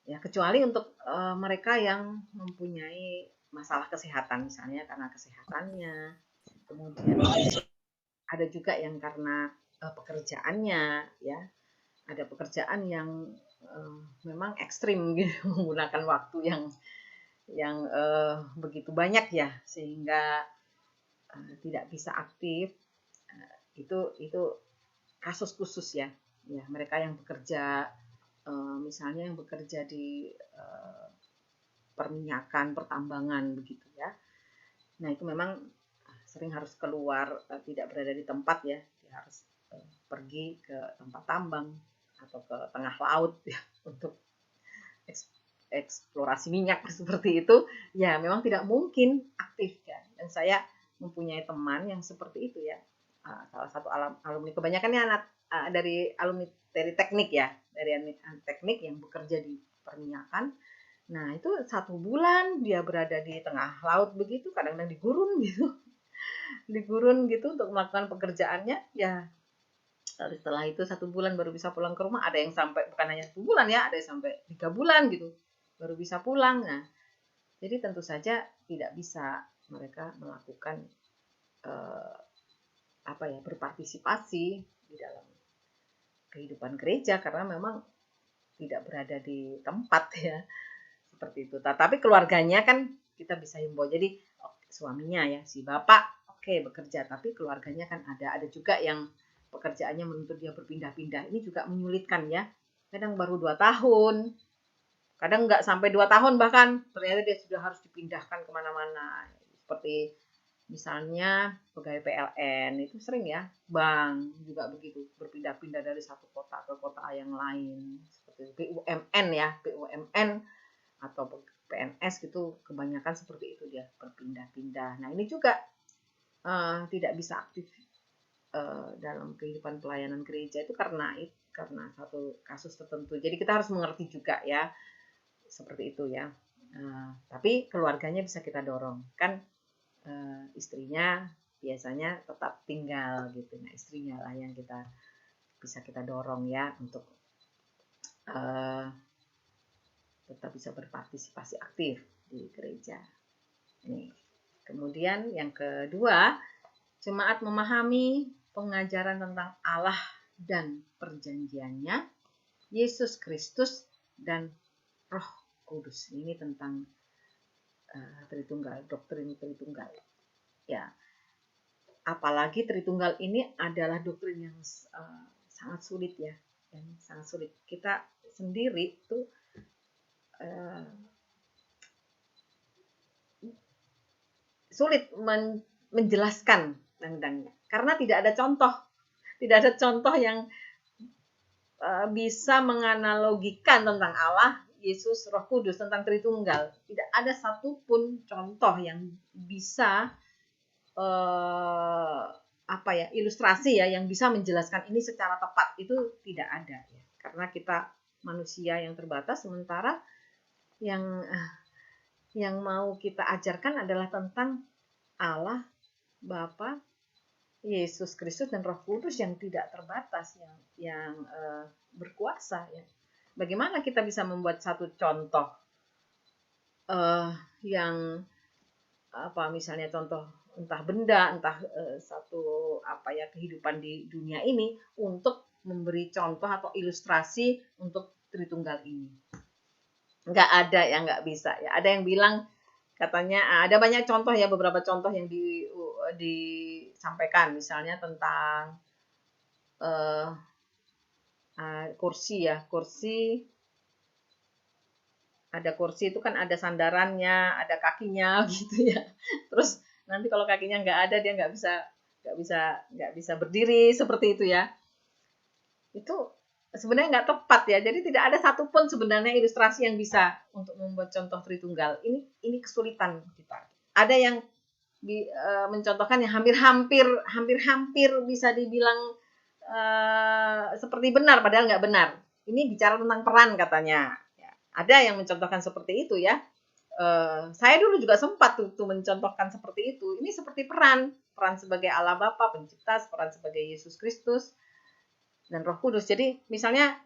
Ya kecuali untuk mereka yang mempunyai masalah kesehatan misalnya, karena kesehatannya, kemudian ada juga yang karena pekerjaannya ya, ada pekerjaan yang memang ekstrim gitu, menggunakan waktu yang begitu banyak ya, sehingga tidak bisa aktif. Itu kasus khusus ya. Ya, mereka yang bekerja, misalnya yang bekerja di perminyakan, pertambangan begitu ya. Nah, itu memang sering harus keluar, tidak berada di tempat ya. Dia harus pergi ke tempat tambang atau ke tengah laut ya untuk eksplorasi minyak seperti itu. Ya, memang tidak mungkin aktif kan. Dan saya mempunyai teman yang seperti itu ya. Salah satu alumni, kebanyakannya anak dari alumni dari teknik ya, dari teknik yang bekerja di perminyakan. Nah, itu 1 bulan dia berada di tengah laut begitu, kadang-kadang di gurun gitu. Di gurun gitu untuk melakukan pekerjaannya. Ya, setelah itu 1 bulan baru bisa pulang ke rumah. Ada yang sampai bukan hanya 1 bulan ya, ada yang sampai 3 bulan gitu baru bisa pulang. Nah, jadi tentu saja tidak bisa mereka melakukan berpartisipasi di dalam kehidupan gereja karena memang tidak berada di tempat ya. Seperti itu. Tapi keluarganya kan kita bisa himbau. Jadi suaminya ya, si bapak bekerja, tapi keluarganya kan ada juga yang pekerjaannya menuntut dia berpindah-pindah. Ini juga menyulitkan ya. Kadang baru 2 tahun, kadang nggak sampai 2 tahun bahkan ternyata dia sudah harus dipindahkan kemana-mana. Seperti misalnya pegawai PLN itu sering ya, bank juga begitu, berpindah-pindah dari satu kota ke kota yang lain. Seperti BUMN ya, BUMN atau PNS gitu kebanyakan seperti itu dia berpindah-pindah. Nah, ini juga tidak bisa aktif dalam kehidupan pelayanan gereja itu karena satu kasus tertentu. Jadi kita harus mengerti juga ya seperti itu ya. Tapi keluarganya bisa kita dorong kan, istrinya biasanya tetap tinggal gitu. Nah, istrinya lah yang bisa kita dorong ya untuk tetap bisa berpartisipasi aktif di gereja. Nih. Kemudian yang kedua, jemaat memahami pengajaran tentang Allah dan perjanjiannya, Yesus Kristus dan Roh Kudus. Ini tentang Tritunggal, doktrin Tritunggal. Ya, apalagi Tritunggal ini adalah doktrin yang sangat sulit ya, yang sangat sulit. Kita sendiri tuh sulit menjelaskan tentangnya karena tidak ada contoh yang bisa menganalogikan tentang Allah, Yesus, Roh Kudus, tentang Tritunggal. Tidak ada satupun contoh yang bisa ilustrasi ya yang bisa menjelaskan ini secara tepat. Itu tidak ada ya. Karena kita manusia yang terbatas, sementara yang mau kita ajarkan adalah tentang Allah, Bapa, Yesus Kristus dan Roh Kudus yang tidak terbatas, yang berkuasa ya. Bagaimana kita bisa membuat satu contoh yang misalnya contoh entah benda, entah satu kehidupan di dunia ini untuk memberi contoh atau ilustrasi untuk Tritunggal ini. Nggak ada yang nggak bisa ya. Ada yang bilang katanya ada banyak contoh ya, beberapa contoh yang disampaikan misalnya tentang kursi ya, ada kursi itu kan ada sandarannya, ada kakinya gitu ya. Terus nanti kalau kakinya nggak ada dia nggak bisa berdiri seperti itu ya. Itu sebenarnya nggak tepat ya. Jadi tidak ada satupun sebenarnya ilustrasi yang bisa untuk membuat contoh Tritunggal. Ini kesulitan kita. Ada yang mencontohkan yang hampir bisa dibilang seperti benar padahal nggak benar. Ini bicara tentang peran katanya. Ya, ada yang mencontohkan seperti itu ya. Saya dulu juga sempat tuh mencontohkan seperti itu. Ini seperti peran sebagai Allah Bapa pencipta, peran sebagai Yesus Kristus dan Roh Kudus. Jadi misalnya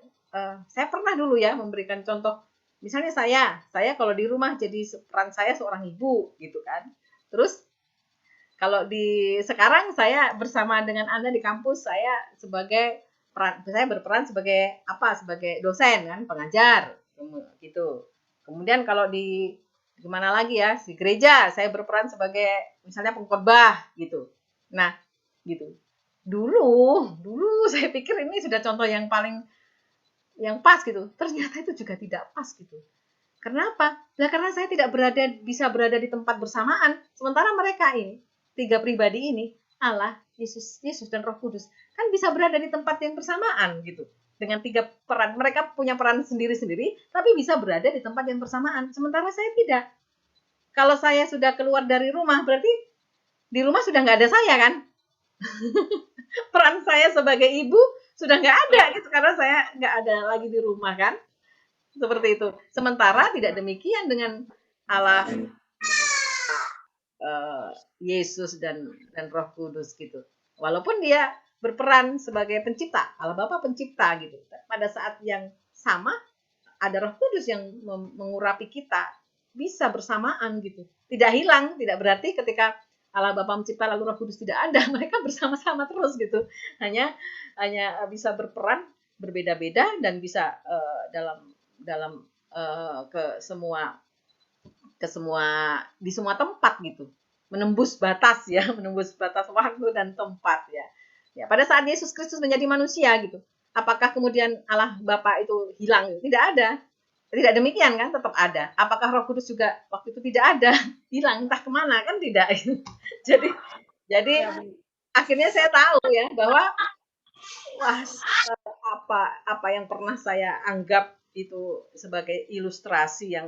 saya pernah dulu ya memberikan contoh, misalnya saya kalau di rumah jadi peran saya seorang ibu gitu kan. Terus kalau sekarang saya bersama dengan Anda di kampus, saya berperan sebagai dosen kan, pengajar gitu. Kemudian kalau di gimana lagi ya, di gereja saya berperan sebagai misalnya pengkhotbah gitu. Nah, gitu. Dulu saya pikir ini sudah contoh yang pas gitu. Ternyata itu juga tidak pas gitu. Kenapa? Nah, karena saya tidak bisa berada di tempat bersamaan. Sementara mereka ini, tiga pribadi ini, Allah, Yesus dan Roh Kudus, kan bisa berada di tempat yang bersamaan gitu. Dengan tiga peran, mereka punya peran sendiri-sendiri, tapi bisa berada di tempat yang bersamaan. Sementara saya tidak. Kalau saya sudah keluar dari rumah, berarti di rumah sudah nggak ada saya kan? Peran saya sebagai ibu sudah nggak ada gitu, karena saya nggak ada lagi di rumah kan? Seperti itu. Sementara tidak demikian dengan Allah, Yesus dan Roh Kudus gitu. Walaupun dia berperan sebagai pencipta, Allah Bapa pencipta gitu. Pada saat yang sama ada Roh Kudus yang mengurapi kita, bisa bersamaan gitu. Tidak hilang, tidak berarti ketika Allah Bapa mencipta lalu Roh Kudus tidak ada, mereka bersama-sama terus gitu. Hanya bisa berperan berbeda-beda dan bisa dalam ke semua di semua tempat gitu, menembus batas ya, menembus batas waktu dan tempat ya. Ya, pada saat Yesus Kristus menjadi manusia gitu, apakah kemudian Allah Bapa itu hilang? Tidak ada. Tidak demikian kan, tetap ada. Apakah Roh Kudus juga waktu itu tidak ada, hilang entah kemana kan tidak. jadi jadi akhirnya saya tahu ya bahwa wah, apa yang pernah saya anggap itu sebagai ilustrasi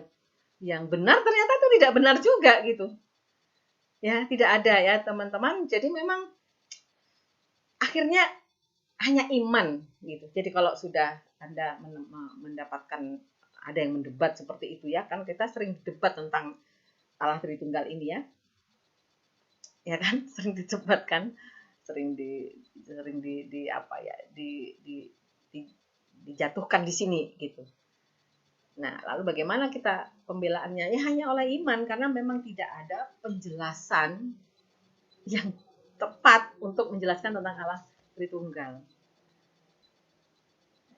yang benar ternyata itu tidak benar juga gitu. Ya, tidak ada ya teman-teman. Jadi memang akhirnya hanya iman gitu. Jadi kalau sudah Anda mendapatkan ada yang mendebat seperti itu ya, kan kita sering debat tentang Allah Tritunggal ini ya. Ya kan, sering didebatkan, sering di apa ya, di dijatuhkan di sini gitu. Nah, lalu bagaimana kita pembelaannya? Ya hanya oleh iman karena memang tidak ada penjelasan yang tepat untuk menjelaskan tentang Allah Tritunggal.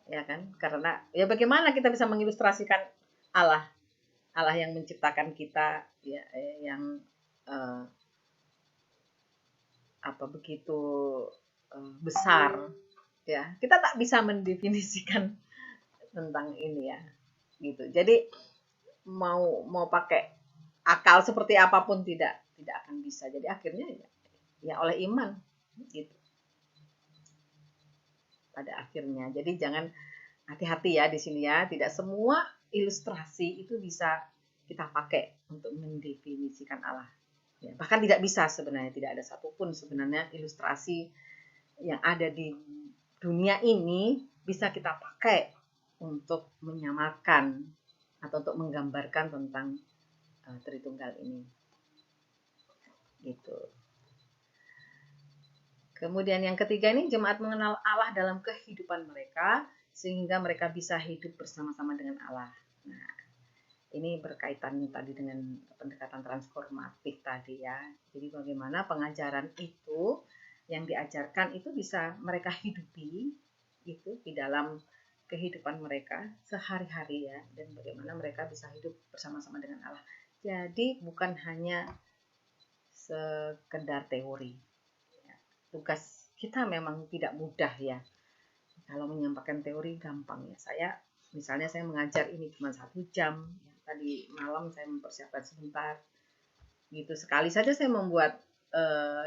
Ya kan? Karena ya bagaimana kita bisa mengilustrasikan Allah, Allah yang menciptakan kita ya yang uh, apa begitu besar ya. Kita tak bisa mendefinisikan tentang ini ya. Gitu. Jadi mau pakai akal seperti apapun tidak akan bisa. Jadi akhirnya ya oleh iman gitu pada akhirnya. Jadi jangan hati-hati ya di sini ya. Tidak semua ilustrasi itu bisa kita pakai untuk mendefinisikan Allah. Ya, bahkan tidak bisa sebenarnya, tidak ada satupun sebenarnya ilustrasi yang ada di dunia ini bisa kita pakai untuk menyamakan atau untuk menggambarkan tentang Tritunggal ini. Gitu. Kemudian yang ketiga ini jemaat mengenal Allah dalam kehidupan mereka sehingga mereka bisa hidup bersama-sama dengan Allah. Nah, ini berkaitan tadi dengan pendekatan transformatif tadi ya. Jadi bagaimana pengajaran itu yang diajarkan itu bisa mereka hidupi itu di dalam kehidupan mereka sehari-hari ya, dan bagaimana mereka bisa hidup bersama-sama dengan Allah. Jadi bukan hanya sekedar teori. Tugas kita memang tidak mudah ya. Kalau menyampaikan teori gampang ya. Misalnya saya mengajar ini cuma 1 jam. Ya, tadi malam saya mempersiapkan sebentar. Gitu sekali saja saya membuat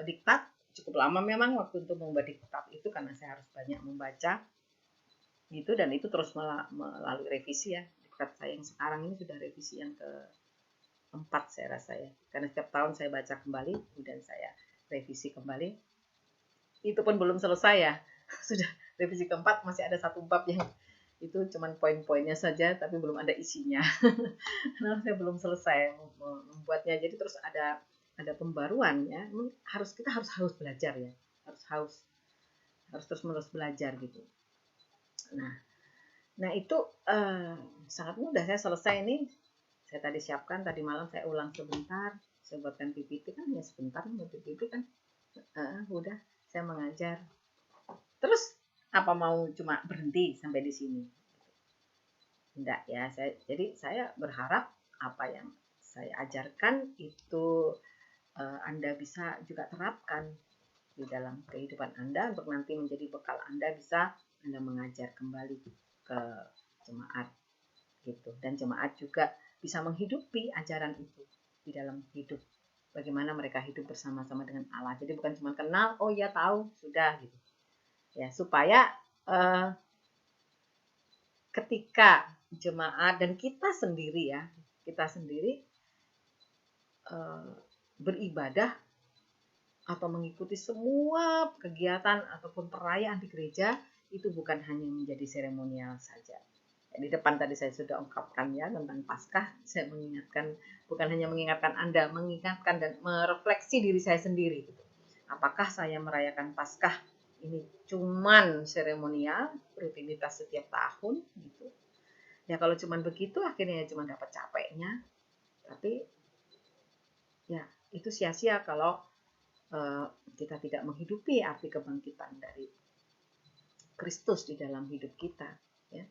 diktat. Cukup lama memang waktu untuk membuat diktat itu karena saya harus banyak membaca. Gitu, dan itu terus melalui revisi ya. Diktat saya yang sekarang ini sudah revisi yang ke-4 saya rasa ya. Karena setiap tahun saya baca kembali, kemudian saya revisi kembali. Itu pun belum selesai ya. Sudah revisi ke-4 masih ada 1 bab yang itu cuman poin-poinnya saja tapi belum ada isinya. Karena saya belum selesai membuatnya. Jadi terus ada pembaruan ya. Kita harus belajar ya. Harus terus-menerus belajar gitu. Nah itu sangat mudah. Saya selesai ini. Saya tadi siapkan, tadi malam saya ulang sebentar. Saya buatkan PPT kan ya sebentar buat PPT kan. Udah saya mengajar. Terus apa mau cuma berhenti sampai di sini? Enggak ya. Jadi saya berharap apa yang saya ajarkan itu Anda bisa juga terapkan di dalam kehidupan Anda untuk nanti menjadi bekal Anda bisa Anda mengajar kembali ke jemaat gitu, dan jemaat juga bisa menghidupi ajaran itu di dalam hidup, bagaimana mereka hidup bersama-sama dengan Allah. Jadi bukan cuma kenal, oh ya tahu sudah gitu ya, supaya ketika jemaat dan kita sendiri beribadah atau mengikuti semua kegiatan ataupun perayaan di gereja, itu bukan hanya menjadi seremonial saja. Di depan tadi saya sudah ungkapkan ya tentang Paskah. Saya mengingatkan, bukan hanya mengingatkan Anda, mengingatkan dan merefleksi diri saya sendiri. Apakah saya merayakan Paskah ini cuman seremonial, rutinitas setiap tahun gitu? Ya kalau cuman begitu akhirnya cuma dapat capeknya. Tapi ya itu sia-sia kalau kita tidak menghidupi arti kebangkitan dari Kristus di dalam hidup kita. Ya.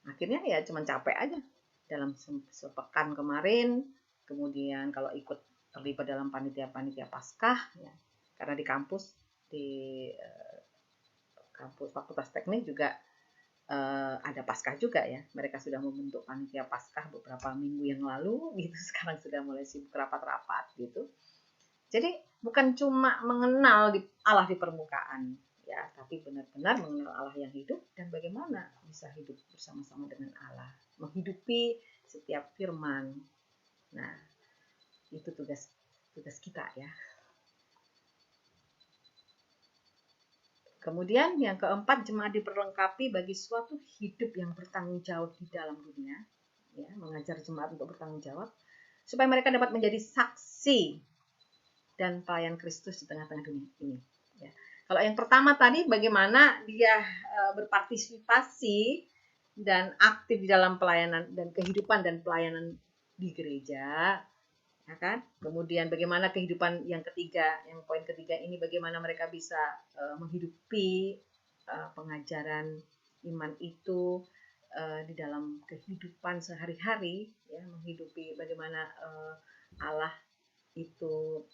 Akhirnya ya cuma capek aja dalam sepekan kemarin, kemudian kalau ikut terlibat dalam panitia-panitia Paskah ya, karena di kampus Fakultas Teknik juga ada Paskah juga ya, mereka sudah membentuk panitia Paskah beberapa minggu yang lalu gitu, sekarang sudah mulai sibuk rapat-rapat gitu. Jadi bukan cuma mengenal Allah di permukaan ya, tapi benar-benar mengenal Allah yang hidup dan bagaimana bisa hidup bersama-sama dengan Allah, menghidupi setiap firman. Nah, itu tugas kita ya. Kemudian yang keempat, jemaat diperlengkapi bagi suatu hidup yang bertanggung jawab di dalam dunia. Ya, mengajar jemaat untuk bertanggung jawab supaya mereka dapat menjadi saksi dan pelayan Kristus di tengah-tengah dunia ini. Ya. Kalau yang pertama tadi bagaimana dia berpartisipasi dan aktif di dalam pelayanan dan kehidupan dan pelayanan di gereja, ya kan? Kemudian bagaimana kehidupan yang ketiga, yang poin ketiga ini bagaimana mereka bisa menghidupi pengajaran iman itu di dalam kehidupan sehari-hari, ya, menghidupi bagaimana Allah itu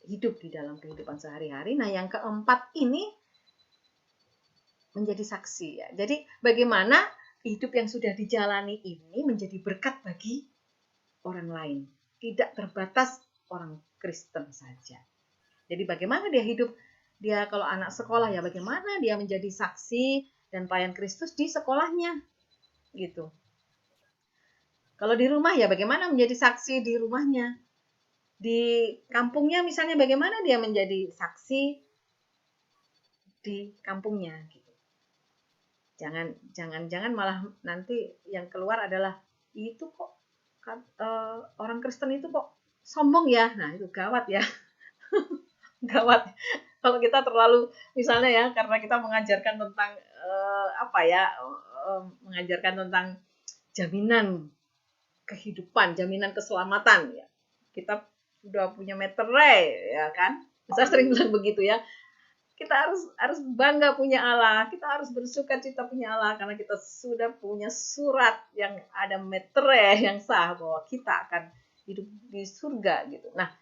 hidup di dalam kehidupan sehari-hari. Nah, yang keempat ini menjadi saksi ya. Jadi bagaimana hidup yang sudah dijalani ini menjadi berkat bagi orang lain, tidak terbatas orang Kristen saja. Jadi bagaimana dia hidup, dia kalau anak sekolah ya bagaimana dia menjadi saksi dan pelayan Kristus di sekolahnya gitu. Kalau di rumah ya bagaimana menjadi saksi di rumahnya. Di kampungnya misalnya bagaimana dia menjadi saksi di kampungnya gitu. Jangan malah nanti yang keluar adalah itu kok orang Kristen itu kok sombong ya. Nah, itu gawat ya. Gawat. Kalau kita terlalu misalnya ya karena kita mengajarkan tentang mengajarkan tentang jaminan kehidupan, jaminan keselamatan ya. Kita sudah punya meterai ya kan, saya sering bilang begitu ya, kita harus bangga punya Allah, kita harus bersuka cita punya Allah karena kita sudah punya surat yang ada meterai yang sah bahwa kita akan hidup di surga gitu. Nah,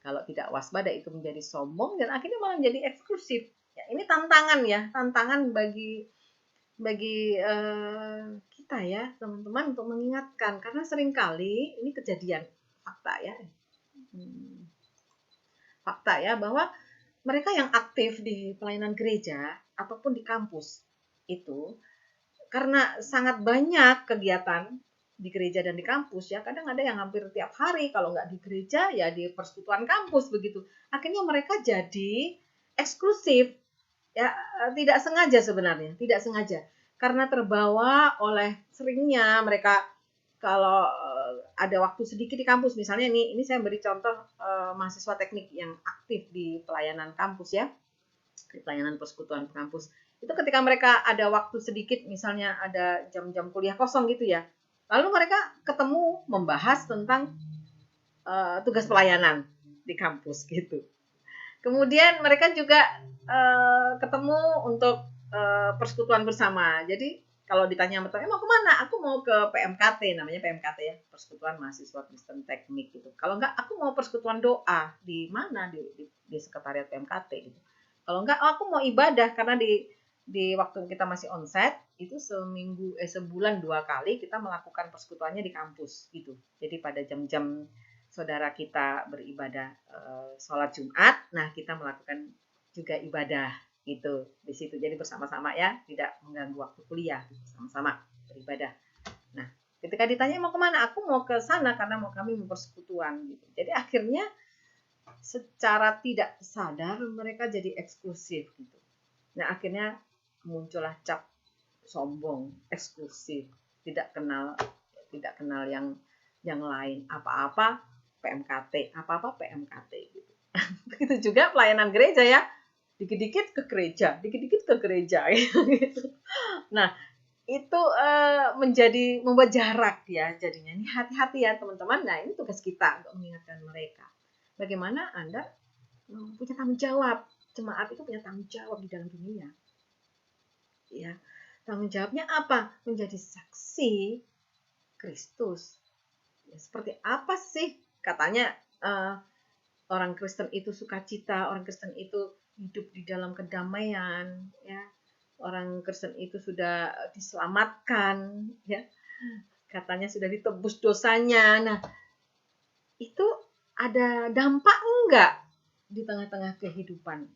kalau tidak waspada itu menjadi sombong dan akhirnya malah menjadi eksklusif ya. Ini tantangan bagi kita ya teman-teman untuk mengingatkan, karena seringkali ini kejadian fakta ya bahwa mereka yang aktif di pelayanan gereja ataupun di kampus itu karena sangat banyak kegiatan di gereja dan di kampus ya, kadang ada yang hampir tiap hari, kalau nggak di gereja ya di persekutuan kampus begitu, akhirnya mereka jadi eksklusif ya, tidak sengaja karena terbawa oleh seringnya mereka kalau ada waktu sedikit di kampus, misalnya ini saya beri contoh mahasiswa teknik yang aktif di pelayanan kampus ya, di pelayanan persekutuan kampus. Itu ketika mereka ada waktu sedikit, misalnya ada jam-jam kuliah kosong gitu ya, lalu mereka ketemu membahas tentang tugas pelayanan di kampus gitu. Kemudian mereka juga ketemu untuk persekutuan bersama. Jadi kalau ditanya sama teman, mau kemana? Aku mau ke PMKT, namanya PMKT ya, Persekutuan Mahasiswa Kristen Teknik gitu. Kalau enggak, aku mau persekutuan doa. Di mana? Di sekretariat PMKT gitu. Kalau enggak, aku mau ibadah, karena di waktu kita masih onsite, itu sebulan 2 kali kita melakukan persekutuannya di kampus gitu. Jadi pada jam-jam saudara kita beribadah sholat Jumat, nah kita melakukan juga ibadah gitu di situ. Jadi bersama-sama ya, tidak mengganggu waktu kuliah, sama-sama beribadah. Nah, ketika ditanya mau kemana, aku mau ke sana karena kami mau persekutuan gitu. Jadi akhirnya secara tidak sadar mereka jadi eksklusif gitu. Nah, akhirnya muncullah cap sombong, eksklusif, tidak kenal yang lain, apa-apa PMKT, apa-apa PMKT gitu. Begitu juga pelayanan gereja ya, dikit-dikit ke gereja, dikit-dikit ke gereja gitu. Nah, itu membuat jarak ya jadinya. Ini hati-hati ya teman-teman. Nah, ini tugas kita untuk mengingatkan mereka. Bagaimana Anda punya tanggung jawab. Jemaat itu punya tanggung jawab di dalam dunia. Ya, tanggung jawabnya apa? Menjadi saksi Kristus. Ya, seperti apa sih katanya orang Kristen itu sukacita, orang Kristen itu hidup di dalam kedamaian, ya. Orang Kristen itu sudah diselamatkan, ya. Katanya sudah ditebus dosanya. Nah, itu ada dampak enggak di tengah-tengah kehidupan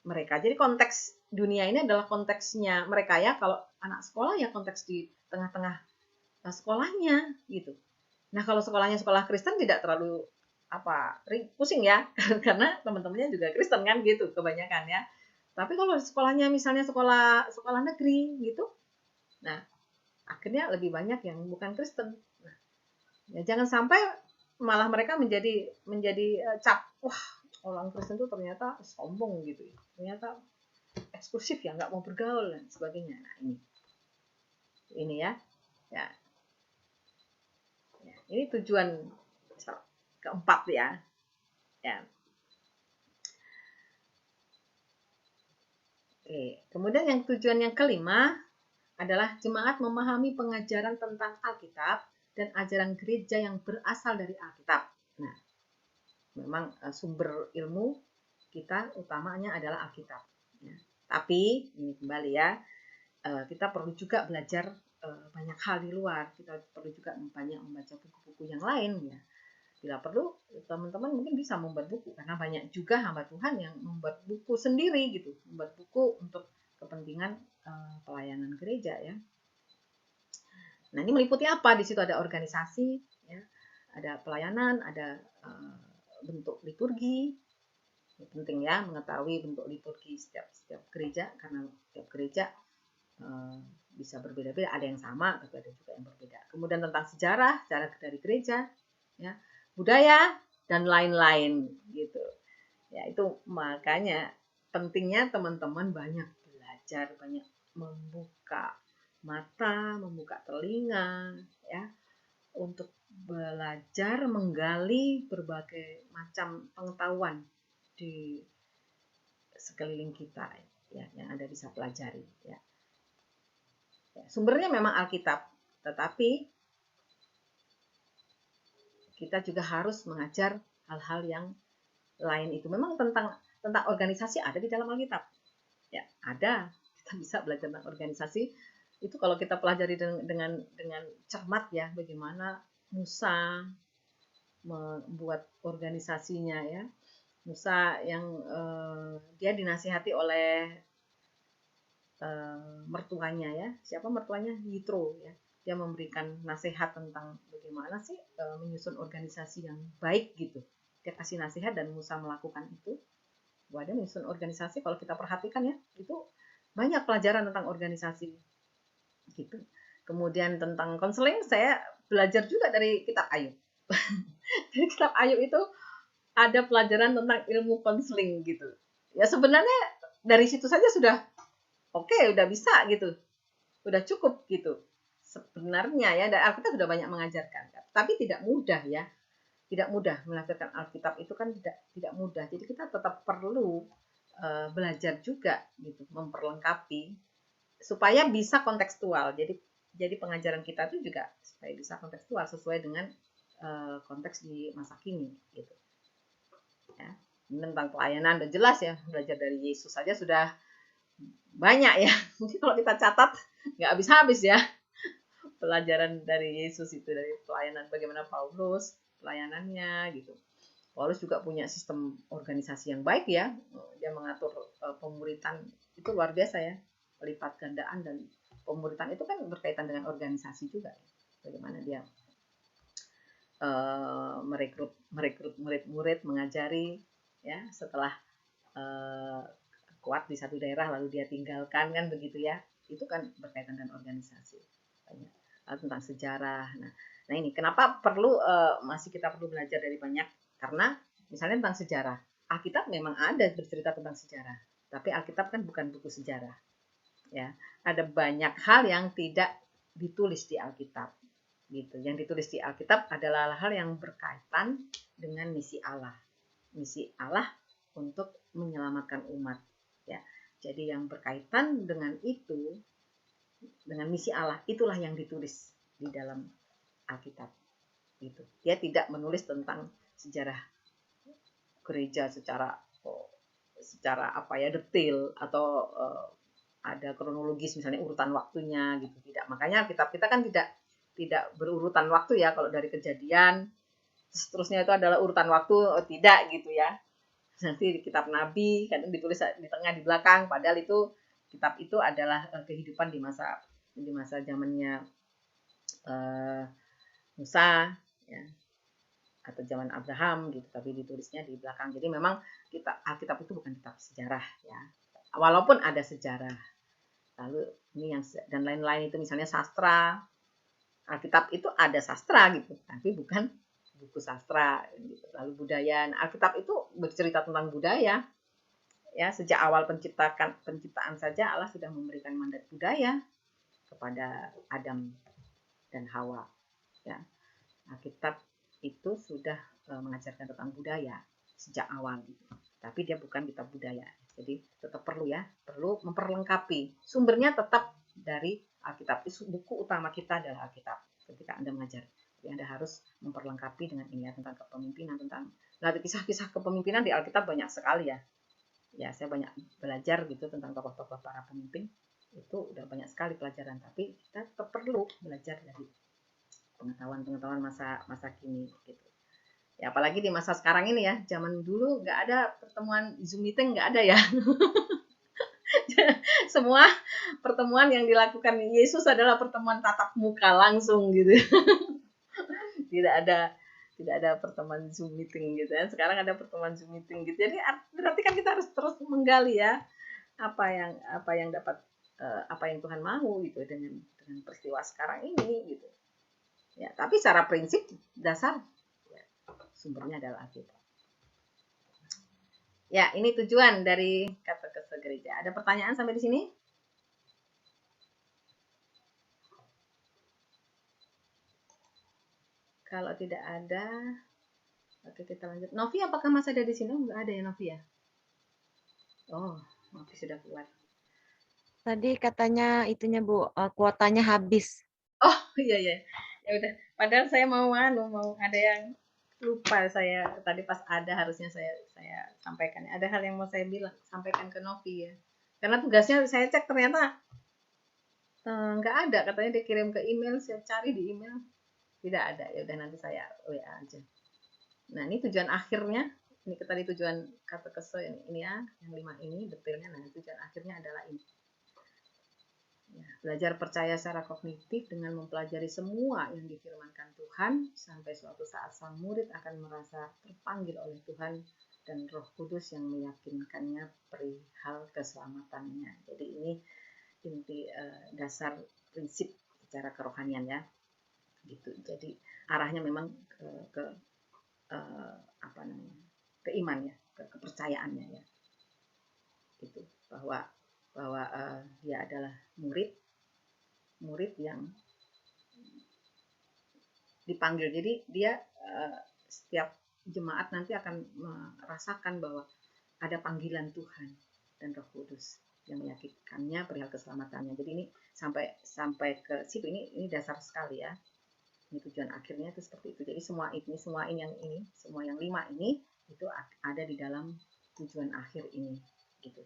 mereka? Jadi konteks dunia ini adalah konteksnya mereka ya. Kalau anak sekolah ya konteks di tengah-tengah sekolahnya gitu. Nah, kalau sekolahnya sekolah Kristen tidak terlalu pusing ya karena teman-temannya juga Kristen kan gitu kebanyakan ya. Tapi kalau sekolahnya misalnya sekolah negeri gitu, nah akhirnya lebih banyak yang bukan Kristen. Nah, ya jangan sampai malah mereka menjadi cap, wah orang Kristen itu ternyata sombong gitu ya, ternyata eksklusif ya, nggak mau bergaul dan sebagainya. Nah ini ya, ya ini tujuan keempat ya. Oke. Kemudian yang tujuan yang kelima adalah jemaat memahami pengajaran tentang Alkitab dan ajaran gereja yang berasal dari Alkitab. Nah, memang sumber ilmu kita utamanya adalah Alkitab. Ya. Tapi ini kembali ya, kita perlu juga belajar banyak hal di luar. Kita perlu juga banyak membaca buku-buku yang lain ya. Bila perlu, teman-teman mungkin bisa membuat buku, karena banyak juga hamba Tuhan yang membuat buku sendiri gitu, membuat buku untuk kepentingan pelayanan gereja ya. Nah, ini meliputi apa? Di situ ada organisasi, ya, ada pelayanan, ada bentuk liturgi. Ini penting ya mengetahui bentuk liturgi setiap gereja, karena setiap gereja bisa berbeda-beda. Ada yang sama, tapi ada juga yang berbeda. Kemudian tentang sejarah dari gereja, ya, budaya dan lain-lain gitu. Ya, itu makanya pentingnya teman-teman banyak belajar, banyak membuka mata, membuka telinga ya untuk belajar menggali berbagai macam pengetahuan di sekeliling kita ya yang Anda bisa pelajari ya. Sumbernya memang Alkitab, tetapi kita juga harus mengajar hal-hal yang lain itu. Memang tentang organisasi ada di dalam Alkitab. Ya, ada. Kita bisa belajar tentang organisasi. Itu kalau kita pelajari dengan cermat ya, bagaimana Musa membuat organisasinya ya. Musa yang dia dinasihati oleh mertuanya ya. Siapa mertuanya? Yitro ya. Dia memberikan nasihat tentang bagaimana sih menyusun organisasi yang baik gitu. Dia kasih nasihat dan Musa melakukan itu. Bahwa dia menyusun organisasi, kalau kita perhatikan ya, itu banyak pelajaran tentang organisasi gitu. Kemudian tentang konseling, saya belajar juga dari kitab Ayub. Dari kitab Ayub itu ada pelajaran tentang ilmu konseling gitu. Ya sebenarnya dari situ saja sudah oke, udah bisa gitu. Udah cukup gitu. Sebenarnya ya, dan Alkitab sudah banyak mengajarkan. Tapi tidak mudah ya. Tidak mudah belajarkan Alkitab itu kan tidak mudah. Jadi kita tetap perlu belajar juga gitu, memperlengkapi supaya bisa kontekstual. Jadi pengajaran kita itu juga supaya bisa kontekstual sesuai dengan konteks di masa kini gitu. Ya. Tentang pelayanan udah jelas ya, belajar dari Yesus saja sudah banyak ya. Mungkin kalau kita catat nggak habis-habis ya pelajaran dari Yesus itu, dari pelayanan bagaimana Paulus pelayanannya gitu. Paulus juga punya sistem organisasi yang baik ya. Dia mengatur pemuritan itu luar biasa ya. Pelipat gandaan dan pemuritan itu kan berkaitan dengan organisasi juga. Bagaimana dia merekrut murid-murid, mengajari ya, setelah kuat di satu daerah lalu dia tinggalkan, kan begitu ya. Itu kan berkaitan dengan organisasi. Banyak. Lalu tentang sejarah. Nah ini kenapa masih kita perlu belajar dari banyak, karena misalnya tentang sejarah, Alkitab memang ada bercerita tentang sejarah, tapi Alkitab kan bukan buku sejarah ya. Ada banyak hal yang tidak ditulis di Alkitab gitu. Yang ditulis di Alkitab adalah hal yang berkaitan dengan misi Allah untuk menyelamatkan umat ya. Jadi yang berkaitan dengan itu, dengan misi Allah, itulah yang ditulis di dalam Alkitab gitu. Dia tidak menulis tentang sejarah gereja secara apa ya, detail atau ada kronologis misalnya urutan waktunya gitu, tidak. Makanya Alkitab kita kan tidak berurutan waktu ya. Kalau dari Kejadian seterusnya itu adalah urutan waktu, tidak gitu ya. Nanti di kitab Nabi kadang ditulis di tengah, di belakang, padahal itu kitab itu adalah kehidupan di masa zamannya Musa ya, atau zaman Abraham gitu, tapi ditulisnya di belakang. Jadi memang Alkitab itu bukan kitab sejarah ya, walaupun ada sejarah. Lalu ini yang dan lain-lain itu misalnya sastra. Alkitab itu ada sastra gitu, tapi bukan buku sastra gitu. Lalu budaya. Nah, Alkitab itu bercerita tentang budaya. Ya, sejak awal penciptaan saja Allah sudah memberikan mandat budaya kepada Adam dan Hawa. Ya. Alkitab itu sudah mengajarkan tentang budaya sejak awal gitu. Tapi dia bukan kitab budaya. Jadi tetap perlu memperlengkapi. Sumbernya tetap dari Alkitab. Buku utama kita adalah Alkitab ketika Anda mengajar. Jadi Anda harus memperlengkapi dengan ini ya, tentang kepemimpinan, kisah-kisah kepemimpinan di Alkitab banyak sekali ya. Ya, saya banyak belajar gitu tentang tokoh-tokoh para pemimpin. Itu udah banyak sekali pelajaran, tapi kita tetap perlu belajar dari pengetahuan masa kini gitu. Ya, apalagi di masa sekarang ini ya, zaman dulu nggak ada pertemuan Zoom meeting, nggak ada ya. Semua pertemuan yang dilakukan Yesus adalah pertemuan tatap muka langsung gitu. Tidak ada pertemuan Zoom meeting gitu ya. Sekarang ada pertemuan Zoom meeting gitu. Jadi berarti kan kita harus terus menggali ya apa yang dapat apa yang Tuhan mau gitu dengan peristiwa sekarang ini gitu. Ya, tapi secara prinsip dasar sumbernya adalah Alkitab. Ya, ini tujuan dari katekese gereja. Ada pertanyaan sampai di sini? Kalau tidak ada, oke kita lanjut. Novi, apakah masih ada di sini? Enggak ada ya Novi ya? Oh, Novi sudah keluar. Tadi katanya itunya Bu, kuotanya habis. Oh, iya. Ya udah. Padahal saya mau ada yang lupa saya tadi pas ada, harusnya saya sampaikan. Ada hal yang mau saya sampaikan ke Novi ya. Karena tugasnya saya cek ternyata nggak ada, katanya dia kirim ke email, saya cari di email tidak ada. Ya udah nanti saya WA aja. Nah, ini tujuan akhirnya. Ini tadi tujuan katekese ini ya, yang 5 ini detailnya. Nah, tujuan akhirnya adalah ini. Ya, belajar percaya secara kognitif dengan mempelajari semua yang difirmankan Tuhan sampai suatu saat sang murid akan merasa terpanggil oleh Tuhan dan Roh Kudus yang meyakinkannya perihal keselamatannya. Jadi ini inti dasar prinsip secara kerohanian ya. Gitu. Jadi arahnya memang ke iman ya, ke kepercayaannya ya. Gitu. Bahwa dia adalah murid yang dipanggil. Jadi dia setiap jemaat nanti akan merasakan bahwa ada panggilan Tuhan dan Roh Kudus. yang meyakinkannya perihal keselamatannya. Jadi ini sampai ke situ, ini dasar sekali ya. Ini tujuan akhirnya itu seperti itu. Jadi semua yang 5 ini itu ada di dalam tujuan akhir ini gitu.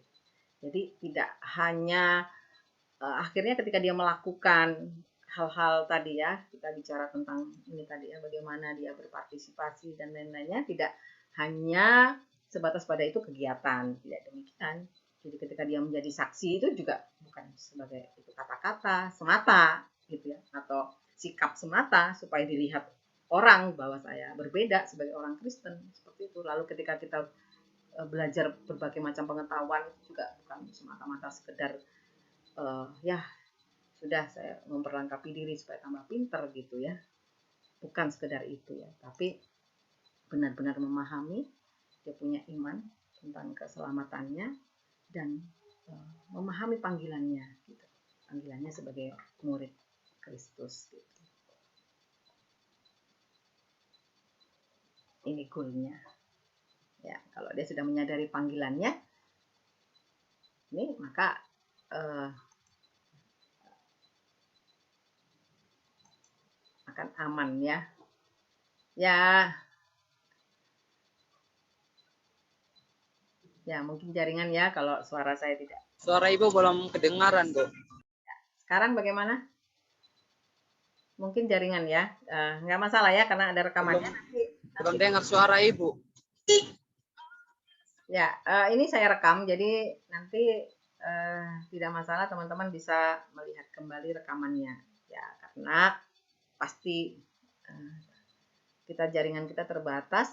Jadi tidak hanya akhirnya ketika dia melakukan hal-hal tadi ya, kita bicara tentang ini tadi ya, bagaimana dia berpartisipasi dan lain-lainnya, tidak hanya sebatas pada itu kegiatan, tidak demikian. Jadi ketika dia menjadi saksi itu juga bukan sebagai itu kata-kata semata gitu ya, atau sikap semata supaya dilihat orang bahwa saya berbeda sebagai orang Kristen seperti itu. Lalu ketika kita belajar berbagai macam pengetahuan itu juga bukan semata-mata sekedar ya sudah saya memperlengkapi diri supaya tambah pinter gitu ya, bukan sekedar itu ya, tapi benar-benar memahami, dia punya iman tentang keselamatannya dan memahami panggilannya gitu, panggilannya sebagai murid Kristus gitu. Ini goalnya ya. Kalau dia sudah menyadari panggilannya ini, maka akan aman ya. Ya mungkin jaringan ya kalau suara saya tidak. Suara Ibu belum kedengaran, Bu. Sekarang bagaimana? Mungkin jaringan ya. Nggak masalah ya karena ada rekamannya. Belum dengar suara Ibu. Ya, ini saya rekam, jadi nanti tidak masalah teman-teman bisa melihat kembali rekamannya. Ya, karena pasti jaringan kita terbatas,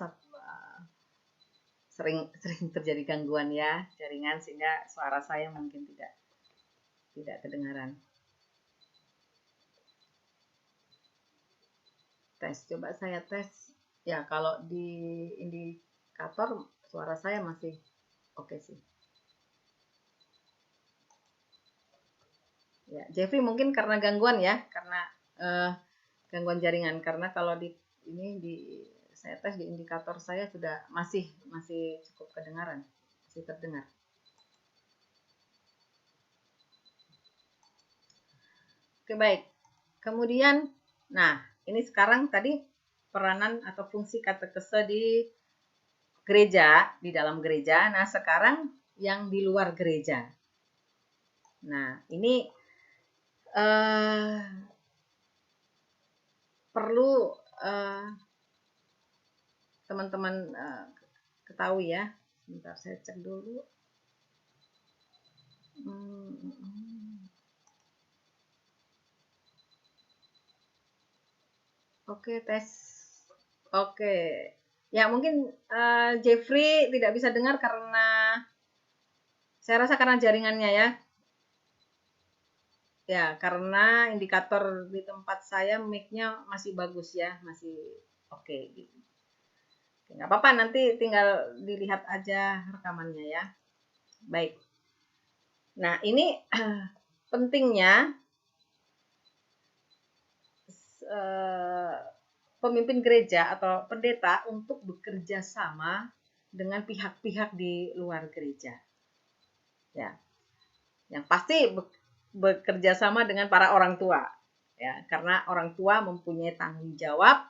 sering terjadi gangguan ya jaringan sehingga suara saya mungkin tidak kedengaran. Tes, coba saya tes. Ya, kalau di indikator suara saya masih oke sih. Ya, Jeffrey mungkin karena gangguan ya, karena gangguan jaringan. Karena kalau saya tes di indikator saya sudah masih cukup kedengaran, masih terdengar. Oke, baik. Kemudian, nah ini sekarang tadi peranan atau fungsi katekese di gereja, di dalam gereja. Nah sekarang yang di luar gereja. Nah ini perlu teman-teman ketahui ya. Sebentar saya cek dulu. Oke, tes. Oke. Ya mungkin Jeffrey tidak bisa dengar karena saya rasa karena jaringannya ya. Ya, karena indikator di tempat saya mic-nya masih bagus ya, masih oke gitu. Nggak apa-apa, nanti tinggal dilihat aja rekamannya ya. Baik. Nah, ini pentingnya pemimpin gereja atau pendeta untuk bekerja sama dengan pihak-pihak di luar gereja. Ya. Yang pasti bekerja sama dengan para orang tua. Ya, karena orang tua mempunyai tanggung jawab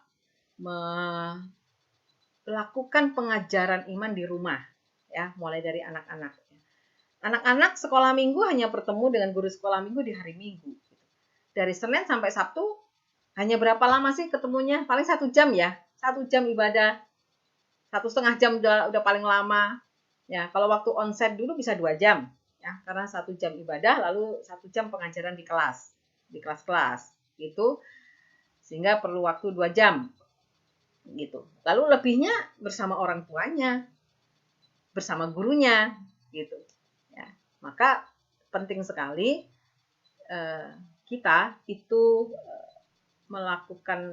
melakukan pengajaran iman di rumah, ya, mulai dari anak-anak. Anak-anak sekolah minggu hanya bertemu dengan guru sekolah minggu di hari Minggu. Dari Senin sampai Sabtu, hanya berapa lama sih ketemunya? Paling 1 jam ya, 1 jam ibadah, 1,5 jam udah paling lama. Ya, kalau waktu onset dulu bisa 2 jam, ya, karena 1 jam ibadah, lalu 1 jam pengajaran di kelas-kelas, gitu, sehingga perlu waktu 2 jam. Gitu. Lalu lebihnya bersama orang tuanya, bersama gurunya, gitu. Ya, maka penting sekali kita itu melakukan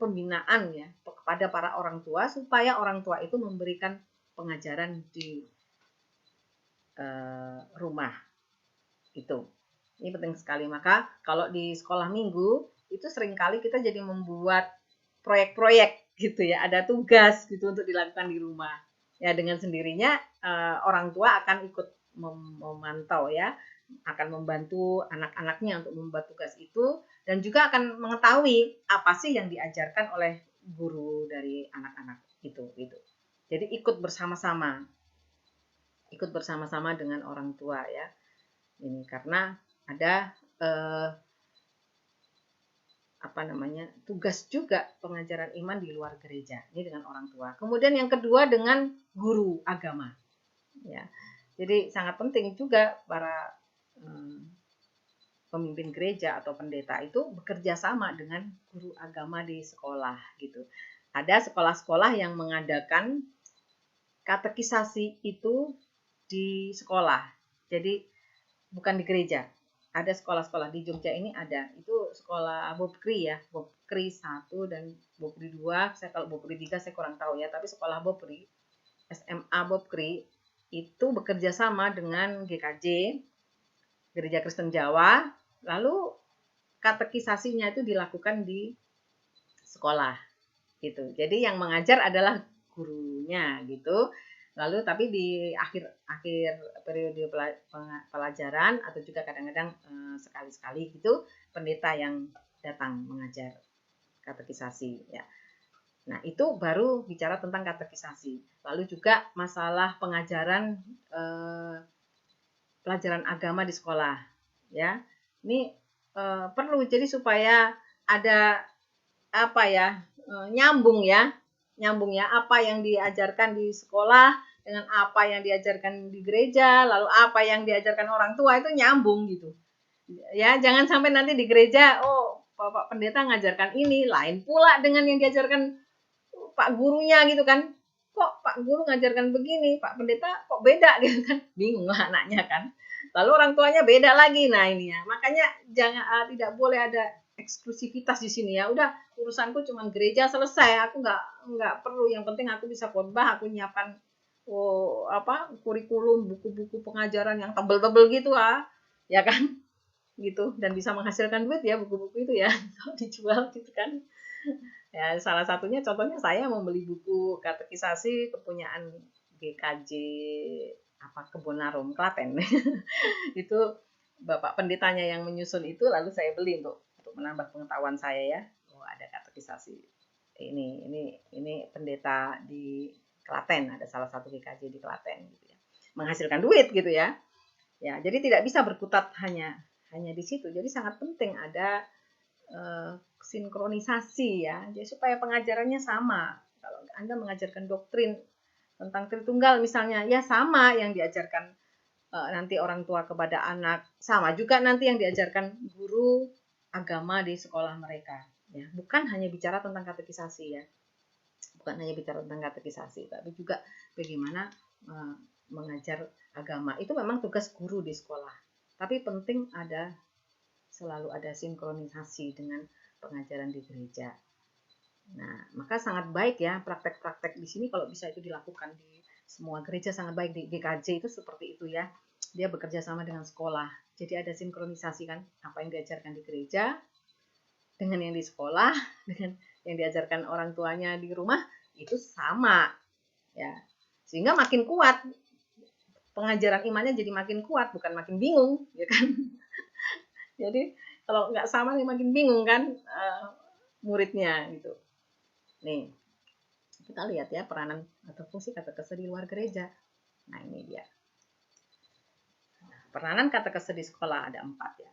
pembinaan ya kepada para orang tua supaya orang tua itu memberikan pengajaran di rumah. Itu. Ini penting sekali. Maka kalau di sekolah minggu itu seringkali kita jadi membuat proyek-proyek gitu ya, ada tugas gitu untuk dilakukan di rumah. Ya dengan sendirinya orang tua akan ikut memantau ya, akan membantu anak-anaknya untuk membuat tugas itu, dan juga akan mengetahui apa sih yang diajarkan oleh guru dari anak-anak itu gitu. Jadi ikut bersama-sama dengan orang tua ya. Ini karena ada tugas juga pengajaran iman di luar gereja ini dengan orang tua. Kemudian yang kedua dengan guru agama ya. Jadi sangat penting juga para pemimpin gereja atau pendeta itu bekerja sama dengan guru agama di sekolah gitu. Ada sekolah-sekolah yang mengadakan katekisasi itu di sekolah. Jadi bukan di gereja. Ada sekolah-sekolah di Jogja ini ada. Itu sekolah Bobkri ya. Bobkri 1 dan Bobkri 2. Kalau Bobkri 3 saya kurang tahu ya. Tapi sekolah Bobkri, SMA Bobkri itu bekerja sama dengan GKJ, Gereja Kristen Jawa. Lalu katekisasinya itu dilakukan di sekolah gitu. Jadi yang mengajar adalah gurunya gitu. Lalu tapi di akhir periode pelajaran atau juga kadang-kadang sekali-sekali gitu pendeta yang datang mengajar katekisasi ya. Nah, itu baru bicara tentang katekisasi. Lalu juga masalah pengajaran pelajaran agama di sekolah ya. Ini perlu jadi supaya ada nyambung ya apa yang diajarkan di sekolah dengan apa yang diajarkan di gereja, lalu apa yang diajarkan orang tua itu nyambung gitu. Ya, jangan sampai nanti di gereja, Bapak Pendeta ngajarkan ini, lain pula dengan yang diajarkan Pak gurunya gitu kan. Kok Pak guru ngajarkan begini, Pak Pendeta kok beda gitu kan. Bingung lah anaknya kan. Lalu orang tuanya beda lagi. Nah, ini ya. Makanya tidak boleh ada eksklusivitas di sini ya. Udah urusanku cuma gereja selesai. Aku nggak perlu. Yang penting aku bisa khotbah, aku nyiapkan kurikulum, buku-buku pengajaran yang tebel-tebel gitu ya kan, gitu, dan bisa menghasilkan duit ya buku-buku itu ya kalau dijual gitu kan. Ya salah satunya contohnya saya membeli buku katekisasi kepunyaan GKJ Kebonarum Klaten. Itu Bapak pendetanya yang menyusun itu, lalu saya beli untuk menambah pengetahuan saya ya. Ada katekisasi ini pendeta di Klaten, ada salah satu GKJ di Klaten gitu ya. Menghasilkan duit gitu ya. Ya, jadi tidak bisa berkutat hanya di situ. Jadi sangat penting ada sinkronisasi ya. Jadi supaya pengajarannya sama. Kalau Anda mengajarkan doktrin tentang Tritunggal misalnya, ya sama yang diajarkan nanti orang tua kepada anak, sama juga nanti yang diajarkan guru agama di sekolah mereka. Ya, bukan hanya bicara tentang katekisasi ya. Bukan hanya bicara tentang katekisasi, tapi juga bagaimana mengajar agama. Itu memang tugas guru di sekolah. Tapi penting selalu ada sinkronisasi dengan pengajaran di gereja. Nah, maka sangat baik ya praktek-praktek di sini kalau bisa itu dilakukan di semua gereja, sangat baik. Di GKJ itu seperti itu ya. Dia bekerja sama dengan sekolah. Jadi ada sinkronisasi kan, apa yang diajarkan di gereja dengan yang di sekolah, dengan yang diajarkan orang tuanya di rumah itu sama ya, sehingga makin kuat pengajaran imannya, jadi makin kuat, bukan makin bingung ya kan. Jadi kalau nggak sama nih makin bingung kan muridnya gitu. Nih kita lihat ya peranan atau fungsi katekese di luar gereja. Nah ini dia peranan katekese di sekolah ada 4 ya.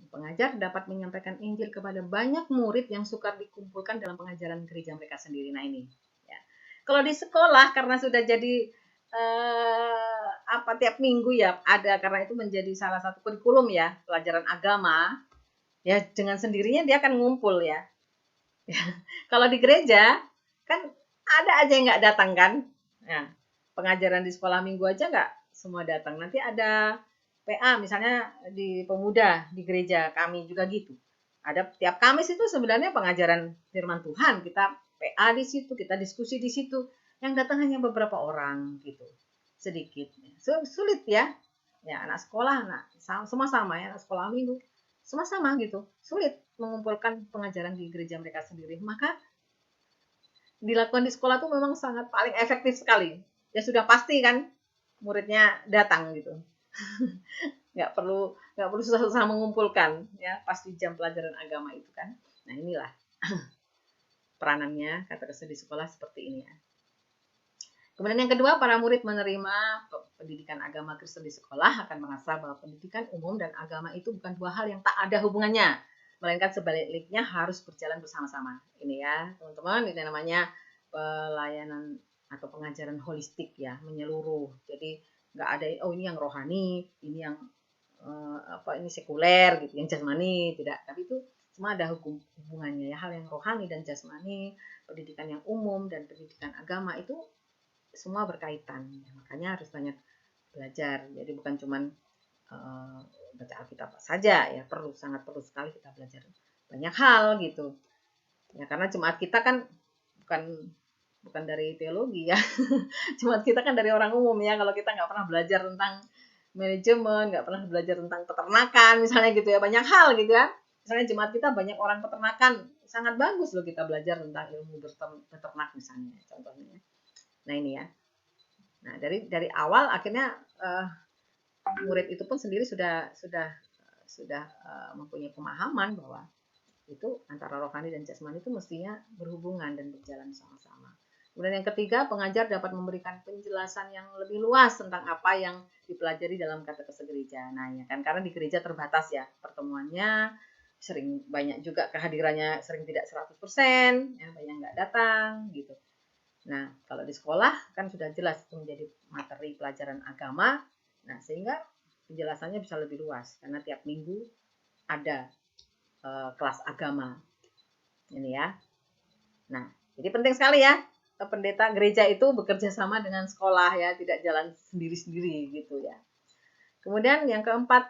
Pengajar dapat menyampaikan Injil kepada banyak murid yang sukar dikumpulkan dalam pengajaran gereja mereka sendiri. Nah ini ya. Kalau di sekolah karena sudah jadi tiap minggu ya ada, karena itu menjadi salah satu kurikulum ya pelajaran agama ya, dengan sendirinya dia akan ngumpul ya. Kalau di gereja kan ada aja yang nggak datang kan. Nah, pengajaran di sekolah minggu aja nggak semua datang. Nanti ada PA misalnya di pemuda di gereja kami juga gitu. Ada tiap Kamis itu sebenarnya pengajaran firman Tuhan, kita PA di situ, kita diskusi di situ. Yang datang hanya beberapa orang gitu, sedikit. Sulit ya. Ya anak sekolah, semua sama ya, anak sekolah minggu, semua sama gitu. Sulit mengumpulkan pengajaran di gereja mereka sendiri. Maka dilakukan di sekolah tuh memang sangat paling efektif sekali. Ya sudah pasti kan muridnya datang gitu. nggak perlu susah-susah mengumpulkan ya pas di jam pelajaran agama itu kan. Nah inilah peranannya katekese di sekolah seperti ini ya. Kemudian yang kedua, para murid menerima pendidikan agama Kristen di sekolah akan merasa bahwa pendidikan umum dan agama itu bukan dua hal yang tak ada hubungannya, melainkan sebaliknya harus berjalan bersama-sama. Ini ya teman-teman, ini namanya pelayanan atau pengajaran holistik ya, menyeluruh. Jadi nggak ada oh ini yang rohani, ini yang ini sekuler gitu, yang jasmani, tidak. Tapi itu semua ada hubungannya ya, hal yang rohani dan jasmani, pendidikan yang umum dan pendidikan agama itu semua berkaitan. Makanya harus banyak belajar. Jadi bukan cuman baca Alkitab saja ya, sangat perlu sekali kita belajar banyak hal gitu. Ya karena jemaat kita kan bukan dari teologi ya. Jemaat kita kan dari orang umum ya. Kalau kita nggak pernah belajar tentang manajemen, nggak pernah belajar tentang peternakan misalnya gitu ya, banyak hal gitu ya. Misalnya jemaat kita banyak orang peternakan, sangat bagus loh kita belajar tentang ilmu beternak misalnya contohnya. Nah ini ya. Nah dari awal akhirnya murid itu pun sendiri sudah mempunyai pemahaman bahwa itu antara rohani dan jasmani itu mestinya berhubungan dan berjalan sama-sama. Kemudian yang ketiga, pengajar dapat memberikan penjelasan yang lebih luas tentang apa yang dipelajari dalam katekese gereja. Nah ya kan karena di gereja terbatas ya pertemuannya, sering banyak juga kehadirannya sering tidak 100%, ya banyak nggak datang gitu. Nah, kalau di sekolah kan sudah jelas itu menjadi materi pelajaran agama. Nah, sehingga penjelasannya bisa lebih luas karena tiap minggu ada kelas agama. Ini ya. Nah, jadi penting sekali ya pendeta gereja itu bekerja sama dengan sekolah ya, tidak jalan sendiri-sendiri gitu ya. Kemudian yang keempat,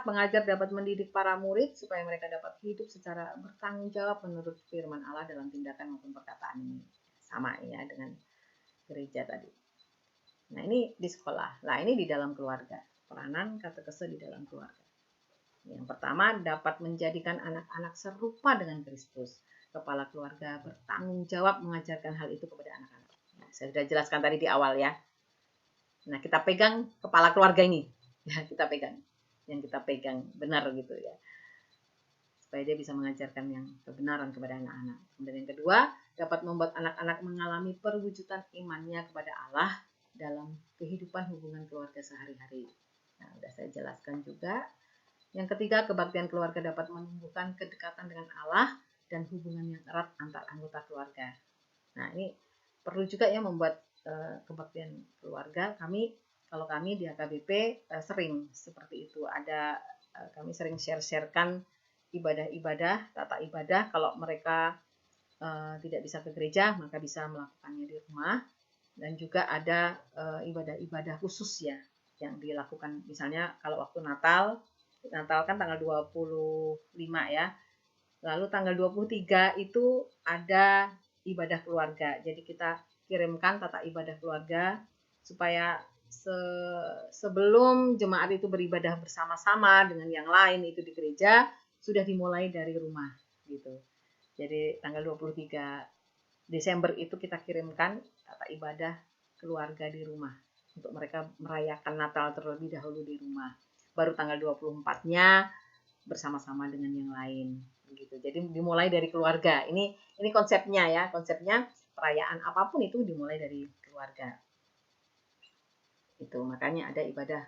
pengajar dapat mendidik para murid supaya mereka dapat hidup secara bertanggung jawab menurut firman Allah dalam tindakan maupun perkataan ini. Sama ya dengan gereja tadi. Nah ini di sekolah. Nah ini di dalam keluarga. Peranan katekese di dalam keluarga. Yang pertama, dapat menjadikan anak-anak serupa dengan Kristus. Kepala keluarga bertanggung jawab mengajarkan hal itu kepada anak-anak. Nah, saya sudah jelaskan tadi di awal ya. Nah kita pegang kepala keluarga ini. Ya, kita pegang yang kita pegang benar gitu ya, supaya dia bisa mengajarkan yang kebenaran kepada anak-anak. Kemudian yang kedua, dapat membuat anak-anak mengalami perwujudan imannya kepada Allah dalam kehidupan hubungan keluarga sehari-hari. Nah, sudah saya jelaskan juga. Yang ketiga, kebaktian keluarga dapat menumbuhkan kedekatan dengan Allah dan hubungan yang erat antar anggota keluarga. Nah ini perlu juga ya membuat kebaktian keluarga. Kalau kami di HKBP sering seperti itu. Kami sering share-sharekan ibadah-ibadah, tata ibadah. Kalau mereka tidak bisa ke gereja, maka bisa melakukannya di rumah. Dan juga ada ibadah-ibadah khusus ya yang dilakukan. Misalnya kalau waktu Natal kan tanggal 25 ya. Lalu tanggal 23 itu ada ibadah keluarga. Jadi kita kirimkan tata ibadah keluarga supaya sebelum jemaat itu beribadah bersama-sama dengan yang lain itu di gereja sudah dimulai dari rumah gitu. Jadi tanggal 23 Desember itu kita kirimkan tata ibadah keluarga di rumah untuk mereka merayakan Natal terlebih dahulu di rumah. Baru tanggal 24-nya bersama-sama dengan yang lain gitu. Jadi dimulai dari keluarga. Ini konsepnya ya, konsepnya perayaan apapun itu dimulai dari keluarga. Itu makanya ada ibadah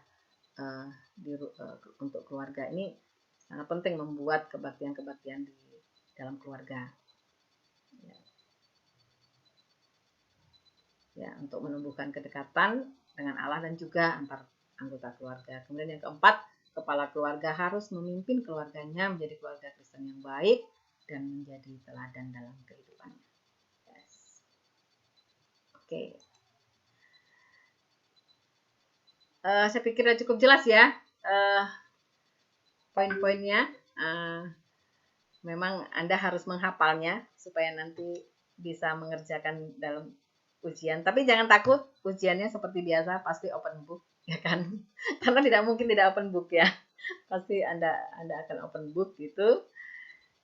untuk keluarga. Ini sangat penting membuat kebaktian-kebaktian di dalam keluarga. Ya, untuk menumbuhkan kedekatan dengan Allah dan juga antar anggota keluarga. Kemudian yang keempat, kepala keluarga harus memimpin keluarganya menjadi keluarga Kristen yang baik dan menjadi teladan dalam kehidupannya. Yes. Oke. Saya pikir sudah cukup jelas ya poin-poinnya. Memang Anda harus menghafalnya supaya nanti bisa mengerjakan dalam ujian. Tapi jangan takut, ujiannya seperti biasa pasti open book, ya kan? Karena tidak mungkin tidak open book ya. Pasti Anda akan open book gitu.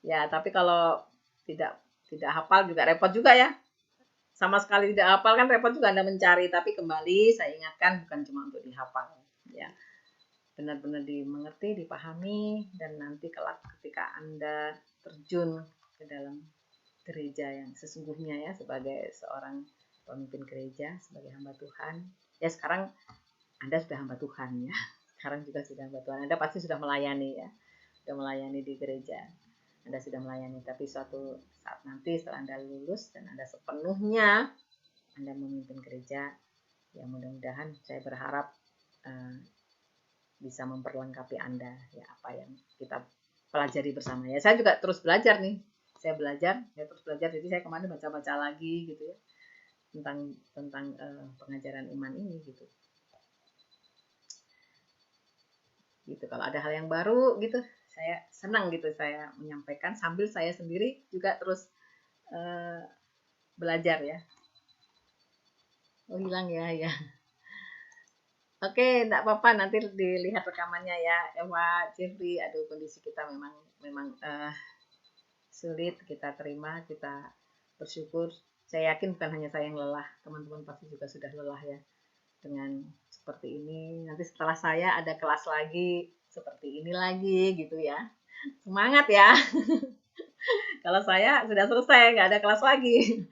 Ya, tapi kalau tidak hafal juga repot juga ya. sama sekali tidak hafal kan repot juga Anda mencari, tapi kembali saya ingatkan bukan cuma untuk dihafal, ya. Benar-benar dimengerti, dipahami, dan nanti kelak ketika Anda terjun ke dalam gereja yang sesungguhnya ya, sebagai seorang pemimpin gereja, sebagai hamba Tuhan. Ya sekarang Anda sudah hamba Tuhan ya. Sekarang juga sudah hamba Tuhan. Anda pasti sudah melayani ya. Sudah melayani di gereja. Anda sudah melayani, tapi suatu saat nanti setelah Anda lulus dan Anda sepenuhnya Anda memimpin gereja, ya mudah-mudahan saya berharap bisa memperlengkapi Anda ya apa yang kita pelajari bersama ya. Saya juga terus belajar nih. Saya terus belajar. Jadi saya kemarin baca-baca lagi gitu ya tentang pengajaran iman ini gitu. Gitu. Kalau ada hal yang baru gitu, saya senang gitu saya menyampaikan sambil saya sendiri juga terus belajar ya. Oh hilang ya. Oke, enggak apa-apa, nanti dilihat rekamannya ya, Ewa, Jeffrey. Aduh, kondisi kita memang sulit, kita terima, kita bersyukur. Saya yakin bukan hanya saya yang lelah, teman-teman pasti juga sudah lelah ya dengan seperti ini. Nanti setelah saya ada kelas lagi seperti ini lagi gitu ya. Semangat ya. Kalau saya sudah selesai, nggak ada kelas lagi.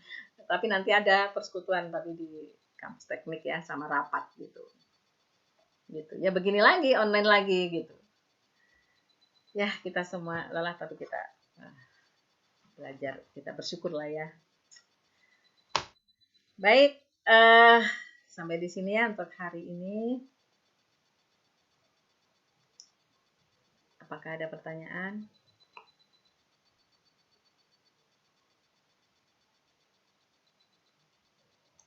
Tapi nanti ada persekutuan tapi di kampus teknik ya sama rapat gitu. Ya begini lagi, online lagi gitu. Ya kita semua lelah tapi kita belajar, kita bersyukur lah ya. Baik, sampai di sini ya untuk hari ini. Apakah ada pertanyaan?